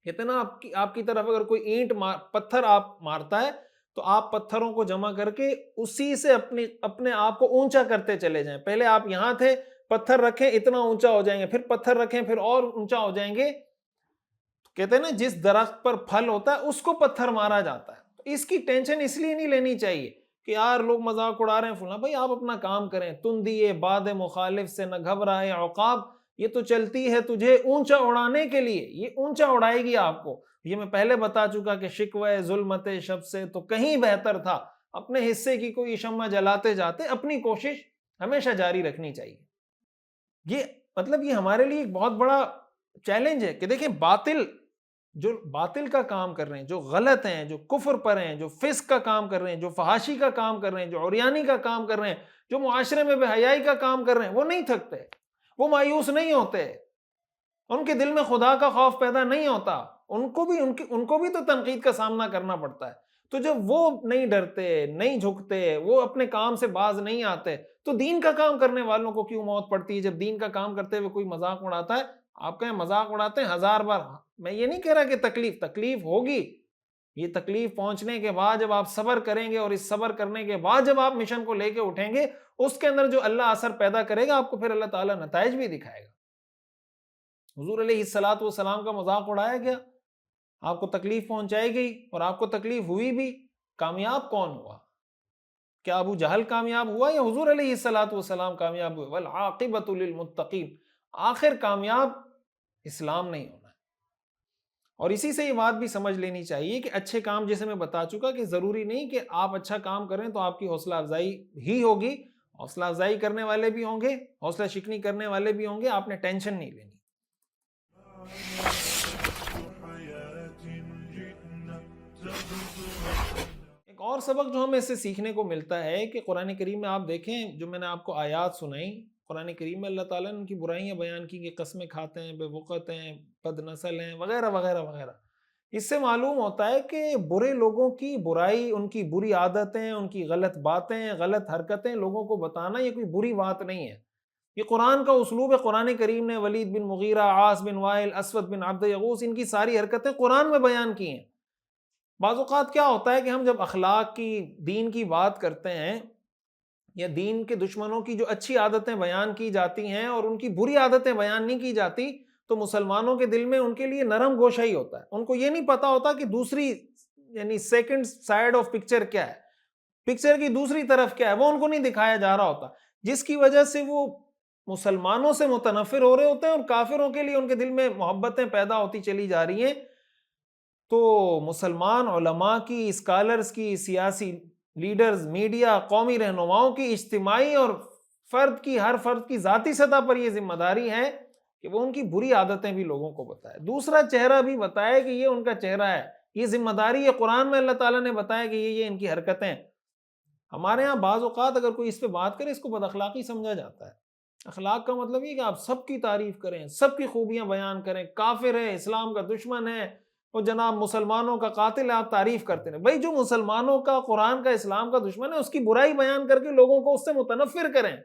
کہتے ہیں نا آپ کی طرف اگر کوئی اینٹ پتھر آپ مارتا ہے تو آپ پتھروں کو جمع کر کے اسی سے اپنے آپ کو اونچا کرتے چلے جائیں۔ پہلے آپ یہاں تھے، پتھر رکھیں اتنا اونچا ہو جائیں گے، پھر پتھر رکھیں پھر اور اونچا ہو جائیں گے۔ کہتے ہیں نا جس درخت پر پھل ہوتا ہے اس کو پتھر مارا جاتا ہے۔ تو اس کی ٹینشن اس لیے نہیں لینی چاہیے کہ یار لوگ مذاق اڑا رہے ہیں فلاں، بھائی آپ اپنا کام کریں، تندیے باد مخالف سے نہ گھبرائے عقاب، یہ تو چلتی ہے تجھے اونچا اڑانے کے لیے، یہ اونچا اڑائے گی آپ کو۔ یہ میں پہلے بتا چکا کہ شکوہ ظلمت شب سے تو کہیں بہتر تھا، اپنے حصے کی کوئی شمع جلاتے جاتے، اپنی کوشش ہمیشہ جاری رکھنی چاہیے۔ یہ ہمارے لیے ایک بہت بڑا چیلنج ہے کہ دیکھیں جو باطل کا کام کر رہے ہیں، جو غلط ہیں، جو کفر پر ہیں، جو فسق کا کام کر رہے ہیں، جو فحاشی کا کام کر رہے ہیں، جو عریانی کا کام کر رہے ہیں، جو معاشرے میں بے حیائی کا کام کر رہے ہیں، وہ نہیں تھکتے، وہ مایوس نہیں ہوتے، ان کے دل میں خدا کا خوف پیدا نہیں ہوتا، ان کو بھی تو تنقید کا سامنا کرنا پڑتا ہے۔ تو جب وہ نہیں ڈرتے، نہیں جھکتے، وہ اپنے کام سے باز نہیں آتے، تو دین کا کام کرنے والوں کو کیوں موت پڑتی ہے؟ جب دین کا کام کرتے ہوئے کوئی مذاق اڑاتا ہے، آپ کہیں مذاق اڑاتے ہیں 1000 بار، میں یہ نہیں کہہ رہا کہ تکلیف ہوگی، یہ تکلیف پہنچنے کے بعد جب آپ صبر کریں گے، اور اس صبر کرنے کے بعد جب آپ مشن کو لے کے اٹھیں گے، اس کے اندر جو اللہ اثر پیدا کرے گا آپ کو، پھر اللہ تعالیٰ نتائج بھی دکھائے گا۔ حضور علیہ الصلوۃ والسلام کا مذاق اڑایا گیا، آپ کو تکلیف پہنچائی گئی، اور آپ کو تکلیف ہوئی بھی، کامیاب کون ہوا؟ کیا ابو جہل کامیاب ہوا یا حضور علیہ الصلوۃ والسلام کامیاب ہوئے؟ والعاقبۃ للمتقین، آخر کامیاب اسلام نہیں ہونا ہے۔ اور اسی سے یہ بات بھی سمجھ لینی چاہیے کہ اچھے کام، جیسے میں بتا چکا کہ ضروری نہیں کہ آپ اچھا کام کریں تو آپ کی حوصلہ افزائی ہی ہوگی، حوصلہ افزائی کرنے والے بھی ہوں گے، حوصلہ شکنی کرنے والے بھی ہوں گے، آپ نے ٹینشن نہیں لینی۔ ایک اور سبق جو ہمیں اس سے سیکھنے کو ملتا ہے کہ قرآن کریم میں آپ دیکھیں، جو میں نے آپ کو آیات سنائی، قرآن کریم میں اللہ تعالیٰ نے ان کی برائیاں بیان کی کہ قسمیں کھاتے ہیں، بے وقت ہیں، بد نسل ہیں، وغیرہ وغیرہ وغیرہ۔ اس سے معلوم ہوتا ہے کہ برے لوگوں کی برائی، ان کی بری عادتیں، ان کی غلط باتیں، غلط حرکتیں لوگوں کو بتانا یہ کوئی بری بات نہیں ہے، یہ قرآن کا اسلوب ہے۔ قرآن کریم نے ولید بن مغیرہ، عاص بن وائل، اسود بن عبد یغوث، ان کی ساری حرکتیں قرآن میں بیان کی ہیں۔ بعض اوقات کیا ہوتا ہے کہ ہم جب اخلاق کی، دین کی بات کرتے ہیں یا دین کے دشمنوں کی جو اچھی عادتیں بیان کی جاتی ہیں اور ان کی بری عادتیں بیان نہیں کی جاتی تو مسلمانوں کے دل میں ان کے لیے نرم گوشہ ہی ہوتا ہے. ان کو یہ نہیں پتا ہوتا کہ دوسری یعنی سیکنڈ سائیڈ آف پکچر کیا ہے, پکچر کی دوسری طرف کیا ہے, وہ ان کو نہیں دکھایا جا رہا ہوتا, جس کی وجہ سے وہ مسلمانوں سے متنفر ہو رہے ہوتے ہیں اور کافروں کے لیے ان کے دل میں محبتیں پیدا ہوتی چلی جا رہی ہیں. تو مسلمان علماء کی, اسکالرز کی, سیاسی لیڈرز, میڈیا, قومی رہنماؤں کی اجتماعی اور ہر فرد کی ذاتی سطح پر یہ ذمہ داری ہے کہ وہ ان کی بری عادتیں بھی لوگوں کو بتائے, دوسرا چہرہ بھی بتائے کہ یہ ان کا چہرہ ہے, یہ ذمہ داری ہے. قرآن میں اللہ تعالیٰ نے بتایا کہ یہ ان کی حرکتیں. ہمارے ہاں بعض اوقات اگر کوئی اس پہ بات کرے اس کو بد اخلاقی سمجھا جاتا ہے. اخلاق کا مطلب یہ کہ آپ سب کی تعریف کریں, سب کی خوبیاں بیان کریں, کافر ہے, اسلام کا دشمن ہے, اور جناب مسلمانوں کا قاتل ہے, آپ تعریف کرتے ہیں. بھائی جو مسلمانوں کا, قرآن کا, اسلام کا دشمن ہے اس کی برائی بیان کر کے لوگوں کو اس سے متنفر کریں.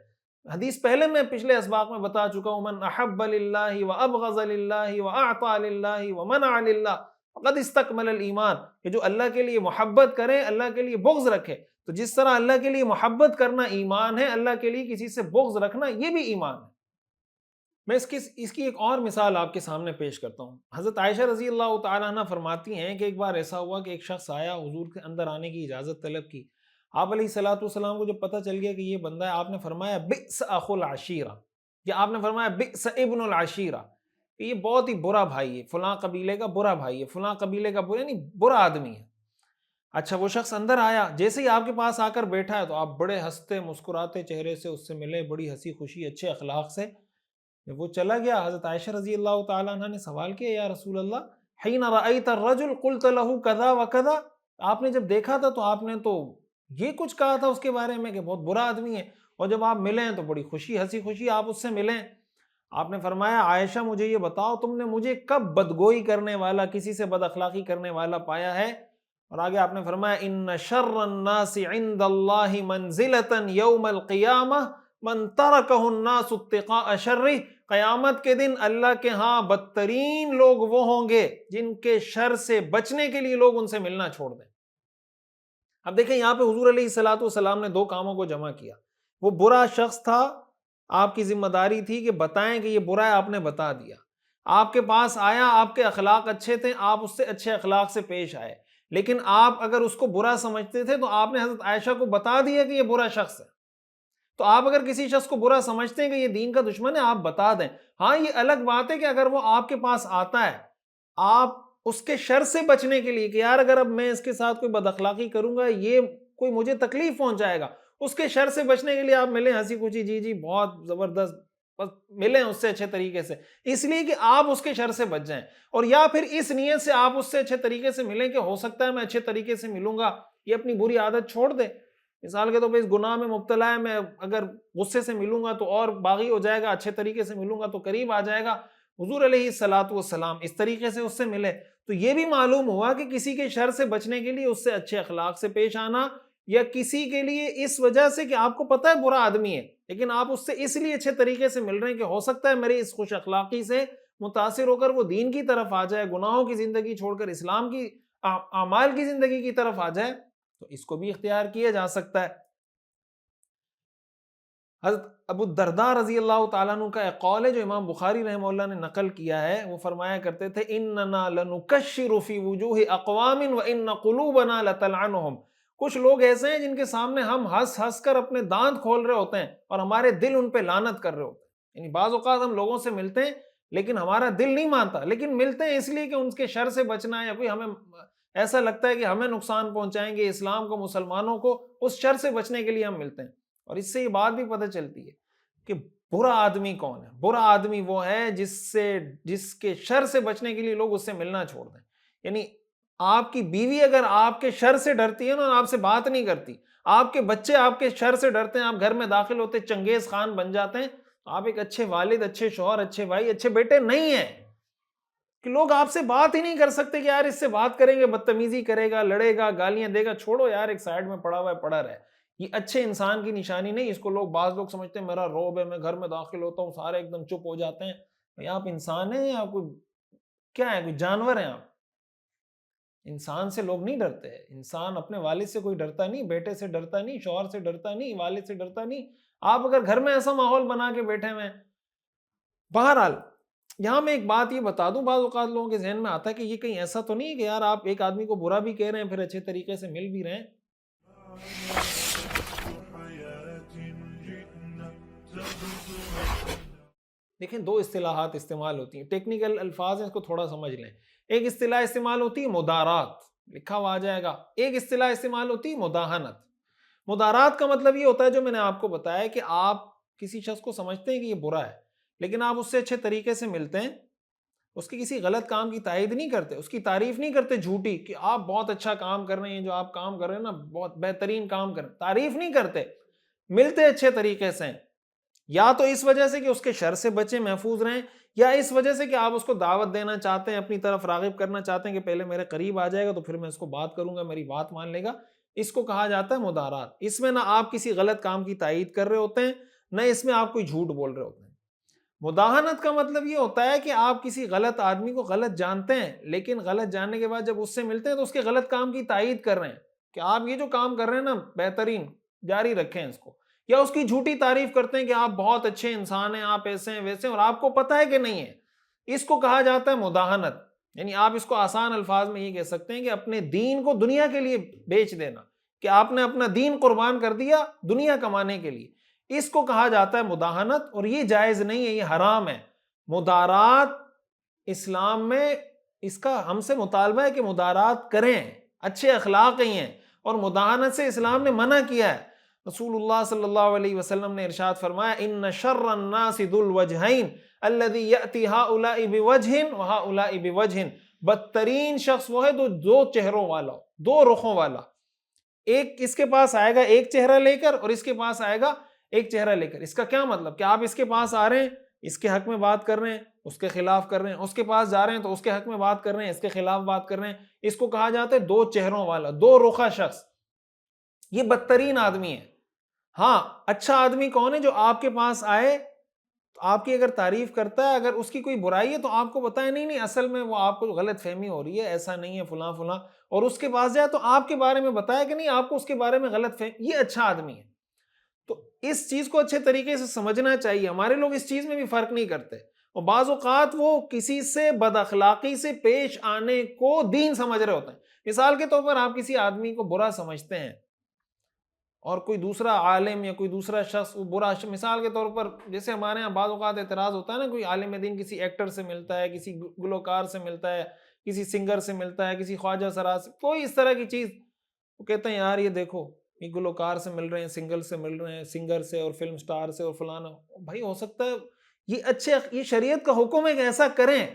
حدیث پہلے میں پچھلے اسباق میں بتا چکا ہوں, من احب للہ وابغض للہ واعطى للہ ومنع للہ فقد استکمل الایمان, کہ جو اللہ کے لیے محبت کرے, اللہ کے لیے بغض رکھے, تو جس طرح اللہ کے لیے محبت کرنا ایمان ہے, اللہ کے لیے کسی سے بغض رکھنا یہ بھی ایمان ہے. میں اس کی ایک اور مثال آپ کے سامنے پیش کرتا ہوں. حضرت عائشہ رضی اللہ تعالیٰ عنہ فرماتی ہیں کہ ایک بار ایسا ہوا کہ ایک شخص آیا, حضور کے اندر آنے کی اجازت طلب کی. آپ علیہ الصلوۃ والسلام کو جب پتہ چل گیا کہ یہ بندہ ہے, آپ نے فرمایا بئس اخو العشیرہ, یا آپ نے فرمایا بئس ابن العشیرہ, کہ یہ بہت ہی برا بھائی ہے, فلاں قبیلے کا برا بھائی ہے, فلاں قبیلے کا برا, یعنی برا آدمی ہے. اچھا, وہ شخص اندر آیا, جیسے ہی آپ کے پاس آ کر بیٹھا ہے تو آپ بڑے ہنستے مسکراتے چہرے سے اس سے ملے, بڑی ہنسی خوشی اچھے اخلاق سے. جب وہ چلا گیا, حضرت عائشہ رضی اللہ تعالیٰ عنہ نے سوال کیا, یا رسول اللہ حین رأیت الرجل قلت له کذا وکذا, آپ نے جب دیکھا تھا تو آپ نے تو یہ کچھ کہا تھا اس کے بارے میں کہ بہت برا آدمی ہے, اور جب آپ ملیں تو بڑی خوشی ہنسی خوشی آپ اس سے ملیں. آپ نے فرمایا عائشہ مجھے یہ بتاؤ تم نے مجھے کب بدگوئی کرنے والا, کسی سے بد اخلاقی کرنے والا پایا ہے؟ اور آگے آپ نے فرمایا ان شر الناس عند اللہ منزلۃ یوم القیامہ من ترکہ الناس اتقاء شرہ, قیامت کے دن اللہ کے ہاں بدترین لوگ وہ ہوں گے جن کے شر سے بچنے کے لیے لوگ ان سے ملنا چھوڑ دیں. اب دیکھیں یہاں پہ حضور علیہ الصلوۃ والسلام نے دو کاموں کو جمع کیا. وہ برا شخص تھا, آپ کی ذمہ داری تھی کہ بتائیں کہ یہ برا ہے, آپ نے بتا دیا. آپ کے پاس آیا, آپ کے اخلاق اچھے تھے, آپ اس سے اچھے اخلاق سے پیش آئے, لیکن آپ اگر اس کو برا سمجھتے تھے تو آپ نے حضرت عائشہ کو بتا دیا کہ یہ برا شخص ہے. تو آپ اگر کسی شخص کو برا سمجھتے ہیں کہ یہ دین کا دشمن ہے, آپ بتا دیں. ہاں یہ الگ بات ہے کہ اگر وہ آپ کے پاس آتا ہے, آپ اس کے شر سے بچنے کے لیے کہ یار اگر اب میں اس کے ساتھ کوئی بد اخلاقی کروں گا, یہ کوئی مجھے تکلیف پہنچائے گا, اس کے شر سے بچنے کے لیے آپ ملیں ہنسی خوشی, جی جی بہت زبردست, بس ملیں اس سے اچھے طریقے سے, اس لیے کہ آپ اس کے شر سے بچ جائیں. اور یا پھر اس نیت سے آپ اس سے اچھے طریقے سے ملیں کہ ہو سکتا ہے میں اچھے طریقے سے ملوں گا, یہ اپنی بری عادت چھوڑ دے. مثال کے طور پہ اس گناہ میں مبتلا ہے, میں اگر غصے سے ملوں گا تو اور باغی ہو جائے گا, اچھے طریقے سے ملوں گا تو قریب آ جائے گا. حضور علیہ الصلوۃ والسلام اس طریقے سے اس سے ملے, تو یہ بھی معلوم ہوا کہ کسی کے شر سے بچنے کے لیے اس سے اچھے اخلاق سے پیش آنا, یا کسی کے لیے اس وجہ سے کہ آپ کو پتہ ہے برا آدمی ہے لیکن آپ اس سے اس لیے اچھے طریقے سے مل رہے ہیں کہ ہو سکتا ہے میری اس خوش اخلاقی سے متاثر ہو کر وہ دین کی طرف آ جائے, گناہوں کی زندگی چھوڑ کر اسلام کی اعمال کی زندگی کی طرف آ جائے, تو اس کو بھی اختیار کیا جا سکتا ہے. حضرت ابو الدرداء رضی اللہ تعالیٰ عنہ کا ایک قول ہے جو امام بخاری رحمہ اللہ نے نقل کیا ہے. وہ فرمایا کرتے تھے اننا لنکشر فی وجوہ اقوام وان قلوبنا لتلعنهم, کچھ لوگ ایسے ہیں جن کے سامنے ہم ہنس ہنس کر اپنے دانت کھول رہے ہوتے ہیں اور ہمارے دل ان پہ لعنت کر رہے ہوتے ہیں. یعنی بعض اوقات ہم لوگوں سے ملتے ہیں لیکن ہمارا دل نہیں مانتا, لیکن ملتے ہیں اس لیے کہ ان کے شر سے بچنا ہے, یا کوئی ہمیں ایسا لگتا ہے کہ ہمیں نقصان پہنچائیں گے, اسلام کو, مسلمانوں کو, اس شر سے بچنے کے لیے ہم ملتے ہیں. اور اس سے یہ بات بھی پتہ چلتی ہے کہ برا آدمی کون ہے. برا آدمی وہ ہے جس کے شر سے بچنے کے لیے لوگ اس سے ملنا چھوڑ دیں. یعنی آپ کی بیوی اگر آپ کے شر سے ڈرتی ہے نا, آپ سے بات نہیں کرتی, آپ کے بچے آپ کے شر سے ڈرتے ہیں, آپ گھر میں داخل ہوتے چنگیز خان بن جاتے ہیں, آپ ایک اچھے والد, اچھے شوہر, اچھے بھائی, اچھے بیٹے نہیں ہیں. کہ لوگ آپ سے بات ہی نہیں کر سکتے کہ یار اس سے بات کریں گے بدتمیزی کرے گا, لڑے گا, گالیاں دے گا, چھوڑو یار ایک سائیڈ میں پڑا ہوا ہے پڑا رہے. یہ اچھے انسان کی نشانی نہیں. اس کو بعض لوگ سمجھتے ہیں میرا روب ہے, میں گھر میں داخل ہوتا ہوں سارے ایک دم چپ ہو جاتے ہیں. آپ انسان ہیں یا کوئی کیا ہے, کوئی جانور ہیں آپ؟ انسان سے لوگ نہیں ڈرتے. انسان اپنے والد سے کوئی ڈرتا نہیں, بیٹے سے ڈرتا نہیں, شوہر سے ڈرتا نہیں, والد سے ڈرتا نہیں. آپ اگر گھر میں ایسا ماحول بنا کے بیٹھے ہوئے ہیں. بہرحال یہاں میں ایک بات یہ بتا دوں, بعض اوقات لوگوں کے ذہن میں آتا ہے کہ یہ کہیں ایسا تو نہیں ہے کہ یار آپ ایک آدمی کو برا بھی کہہ رہے ہیں پھر اچھے طریقے سے مل بھی رہے ہیں. دیکھیں دو اصطلاحات استعمال ہوتی ہیں, ٹیکنیکل الفاظ ہیں, اس کو تھوڑا سمجھ لیں. ایک اصطلاح استعمال ہوتی ہے مدارات, لکھا ہوا آ جائے گا. ایک اصطلاح استعمال ہوتی ہے مداہنت. مدارات کا مطلب یہ ہوتا ہے جو میں نے آپ کو بتایا کہ آپ کسی شخص کو سمجھتے ہیں کہ یہ برا ہے, لیکن آپ اس سے اچھے طریقے سے ملتے ہیں, اس کی کسی غلط کام کی تائید نہیں کرتے, اس کی تعریف نہیں کرتے جھوٹی کہ آپ بہت اچھا کام کر رہے ہیں, جو آپ کام کر رہے ہیں نا بہت بہترین کام کر رہے ہیں, تعریف نہیں کرتے, ملتے اچھے طریقے سے. یا تو اس وجہ سے کہ اس کے شر سے بچیں, محفوظ رہیں, یا اس وجہ سے کہ آپ اس کو دعوت دینا چاہتے ہیں, اپنی طرف راغب کرنا چاہتے ہیں کہ پہلے میرے قریب آ جائے گا تو پھر میں اس کو بات کروں گا, میری بات مان لے گا. اس کو کہا جاتا ہے مدارات. اس میں نہ آپ کسی غلط کام کی تائید کر رہے ہوتے ہیں, نہ اس میں آپ کوئی جھوٹ بول رہے ہوتے ہیں. مداہنت کا مطلب یہ ہوتا ہے کہ آپ کسی غلط آدمی کو غلط جانتے ہیں, لیکن غلط جاننے کے بعد جب اس سے ملتے ہیں تو اس کے غلط کام کی تائید کر رہے ہیں کہ آپ یہ جو کام کر رہے ہیں نا بہترین, جاری رکھیں اس کو. یا اس کی جھوٹی تعریف کرتے ہیں کہ آپ بہت اچھے انسان ہیں, آپ ایسے ہیں ویسے ہیں, اور آپ کو پتہ ہے کہ نہیں ہے. اس کو کہا جاتا ہے مداہنت. یعنی آپ اس کو آسان الفاظ میں یہ کہہ سکتے ہیں کہ اپنے دین کو دنیا کے لیے بیچ دینا, کہ آپ نے اپنا دین قربان کر دیا دنیا کمانے کے لیے. اس کو کہا جاتا ہے مداہنت, اور یہ جائز نہیں ہے, یہ حرام ہے. مدارات اسلام میں اس کا ہم سے مطالبہ ہے کہ مدارات کریں, اچھے اخلاق ہی ہیں, اور مداہنت سے اسلام نے منع کیا ہے. رسول اللہ صلی اللہ علیہ وسلم نے ارشاد فرمایا ان شر الناس ذو الوجہین الذی یأتی ہؤلاء بوجہ وہؤلاء بوجہ. بدترین شخص وہ ہے جو دو چہروں والا, دو رخوں والا. ایک اس کے پاس آئے گا ایک چہرہ لے کر, اور اس کے پاس آئے گا ایک چہرہ لے کر. اس کا کیا مطلب کہ آپ اس کے پاس آ رہے ہیں, اس کے حق میں بات کر رہے ہیں, اس کے خلاف کر رہے ہیں, اس کے پاس جا رہے ہیں تو اس کے حق میں بات کر رہے ہیں, اس کے خلاف بات کر رہے ہیں. اس کو کہا جاتا ہے دو چہروں والا, دو رخا شخص. یہ بدترین آدمی ہے. ہاں اچھا آدمی کون ہے؟ جو آپ کے پاس آئے تو آپ کی اگر تعریف کرتا ہے, اگر اس کی کوئی برائی ہے تو آپ کو بتائے نہیں اصل میں وہ آپ کو غلط فہمی ہو رہی ہے, ایسا نہیں ہے فلاں فلاں, اور اس کے پاس جائے تو آپ کے بارے میں بتایا کہ نہیں آپ کو اس کے بارے میں غلط فہمی, یہ اچھا آدمی ہے. تو اس چیز کو اچھے طریقے سے سمجھنا چاہیے. ہمارے لوگ اس چیز میں بھی فرق نہیں کرتے, اور بعض اوقات وہ کسی سے بد اخلاقی سے پیش آنے کو دین سمجھ رہے ہوتے ہیں. مثال کے طور پر آپ کسی آدمی کو برا سمجھتے ہیں, اور کوئی دوسرا عالم یا کوئی دوسرا شخص برا, مثال کے طور پر جیسے ہمارے یہاں بعض اوقات اعتراض ہوتا ہے نا, کوئی عالم دین کسی ایکٹر سے ملتا ہے, کسی گلوکار سے ملتا ہے, کسی سنگر سے ملتا ہے, کسی خواجہ سراج سے, کوئی اس طرح کی چیز, وہ کہتے ہیں یار یہ دیکھو یہ گلوکار سے مل رہے ہیں, سنگر سے مل رہے ہیں, سنگر سے اور فلم سٹار سے اور فلانا. بھائی ہو سکتا ہے یہ اچھے, یہ شریعت کا حکم ہے کہ ایسا کریں.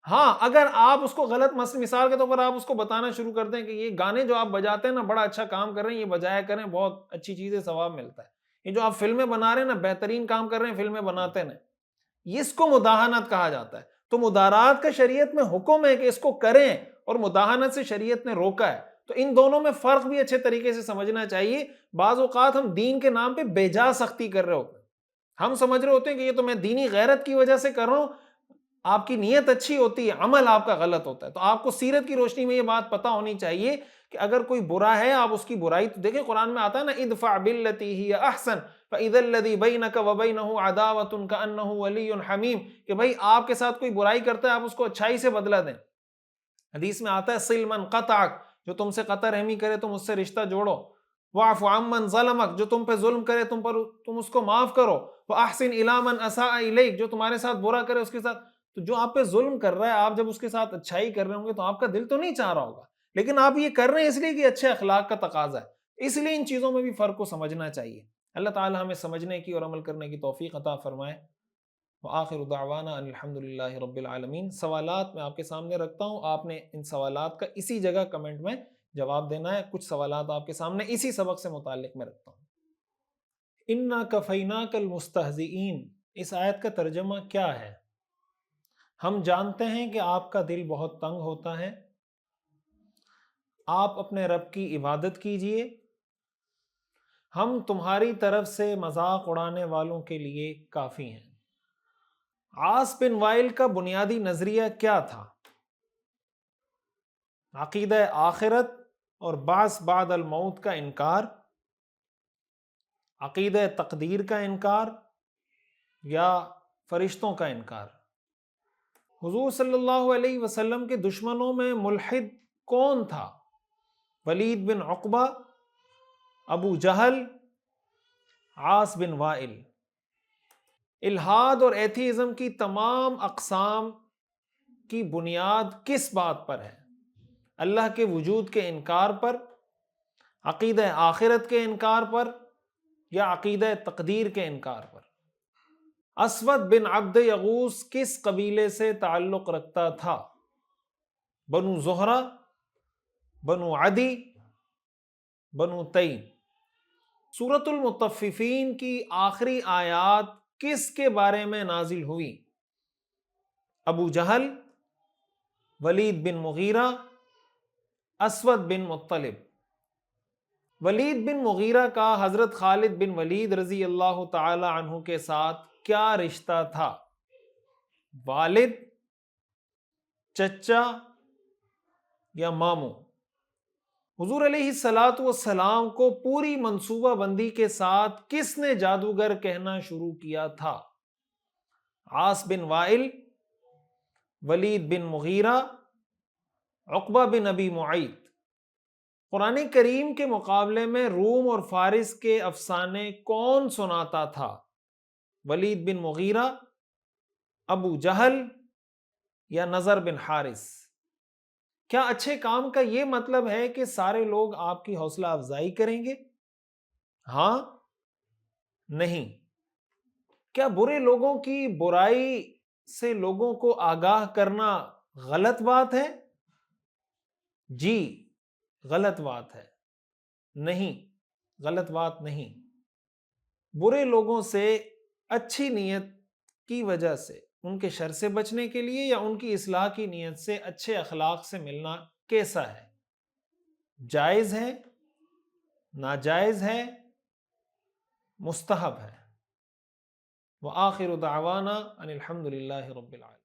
ہاں اگر آپ اس کو غلط مثال کے طور پر آپ اس کو بتانا شروع کر دیں کہ یہ گانے جو آپ بجاتے ہیں نا بڑا اچھا کام کر رہے ہیں, یہ بجایا کریں, بہت اچھی چیز ہے, ثواب ملتا ہے. یہ جو آپ فلمیں بنا رہے ہیں نا بہترین کام کر رہے ہیں, فلمیں بناتے ہیں, یہ اس کو مداہنت کہا جاتا ہے. تو مدارات کا شریعت میں حکم ہے کہ اس کو کریں, اور مداہنت سے شریعت نے روکا ہے. تو ان دونوں میں فرق بھی اچھے طریقے سے سمجھنا چاہیے. بعض اوقات ہم دین کے نام پہ بے جا سختی کر رہے ہوتے ہیں, ہم سمجھ رہے ہوتے ہیں کہ یہ تو میں دینی غیرت کی وجہ سے کر رہا ہوں, آپ کی نیت اچھی ہوتی ہے, عمل آپ کا غلط ہوتا ہے. تو آپ کو سیرت کی روشنی میں یہ بات پتہ ہونی چاہیے کہ اگر کوئی برا ہے آپ اس کی برائی, تو دیکھیں قرآن میں آتا ہے نا ادفع باللتی ہی احسن فاذا الذی بینک وبینہ عداوۃ کانہ ولی حمیم, کہ بھائی آپ کے ساتھ کوئی برائی کرتا ہے آپ اس کو اچھائی سے بدلہ دیں. حدیث میں آتا ہے صل من قطعک, جو تم سے قطع رحمی کرے تم اس سے رشتہ جوڑو. واعف عمن ظلمک, جو تم پہ ظلم کرے تم اس کو معاف کرو. واحسن الی من اساء الیک, جو تمہارے ساتھ برا کرے اس کے ساتھ. تو جو آپ پہ ظلم کر رہا ہے آپ جب اس کے ساتھ اچھائی کر رہے ہوں گے تو آپ کا دل تو نہیں چاہ رہا ہوگا, لیکن آپ یہ کر رہے ہیں اس لیے کہ اچھے اخلاق کا تقاضا ہے. اس لیے ان چیزوں میں بھی فرق کو سمجھنا چاہیے. اللہ تعالی ہمیں سمجھنے کی اور عمل کرنے کی توفیق عطا فرمائے. وآخر دعوانا ان الحمدللہ رب العالمین. سوالات میں آپ کے سامنے رکھتا ہوں, آپ نے ان سوالات کا اسی جگہ کمنٹ میں جواب دینا ہے. کچھ سوالات آپ کے سامنے اسی سبق سے متعلق میں رکھتا ہوں. انا کفیناک المستہزئین, اس آیت کا ترجمہ کیا ہے؟ ہم جانتے ہیں کہ آپ کا دل بہت تنگ ہوتا ہے, آپ اپنے رب کی عبادت کیجئے, ہم تمہاری طرف سے مذاق اڑانے والوں کے لیے کافی ہیں. عاص بن وائل کا بنیادی نظریہ کیا تھا؟ عقیدہ آخرت اور بعث بعد الموت کا انکار، عقیدہ تقدیر کا انکار یا فرشتوں کا انکار۔ حضور صلی اللہ علیہ وسلم کے دشمنوں میں ملحد کون تھا؟ ولید بن عقبہ، ابو جہل، عاص بن وائل۔ الحاد اور ایتھیزم کی تمام اقسام کی بنیاد کس بات پر ہے؟ اللہ کے وجود کے انکار پر، عقیدہ آخرت کے انکار پر یا عقیدہ تقدیر کے انکار پر؟ اسود بن عبد یغوث کس قبیلے سے تعلق رکھتا تھا؟ بنو زہرہ، بنو عدی، بنو تیم۔ سورۃ المطففین کی آخری آیات کس کے بارے میں نازل ہوئی؟ ابو جہل، ولید بن مغیرہ، اسود بن مطلب۔ ولید بن مغیرہ کا حضرت خالد بن ولید رضی اللہ تعالی عنہ کے ساتھ کیا رشتہ تھا؟ والد، چچا یا ماموں؟ حضور علیہ الصلاۃ والسلام کو پوری منصوبہ بندی کے ساتھ کس نے جادوگر کہنا شروع کیا تھا؟ عاص بن وائل، ولید بن مغیرہ، عقبہ بن ابی معیط۔ قرآن کریم کے مقابلے میں روم اور فارس کے افسانے کون سناتا تھا؟ ولید بن مغیرہ، ابو جہل یا نضر بن حارث؟ کیا اچھے کام کا یہ مطلب ہے کہ سارے لوگ آپ کی حوصلہ افزائی کریں گے؟ ہاں، نہیں۔ کیا برے لوگوں کی برائی سے لوگوں کو آگاہ کرنا غلط بات ہے؟ جی، غلط بات ہے۔ نہیں، غلط بات نہیں۔ برے لوگوں سے اچھی نیت کی وجہ سے، ان کے شر سے بچنے کے لیے یا ان کی اصلاح کی نیت سے اچھے اخلاق سے ملنا کیسا ہے؟ جائز ہے، ناجائز ہے، مستحب ہے؟ وآخر دعوانا ان الحمد للہ رب العالمین۔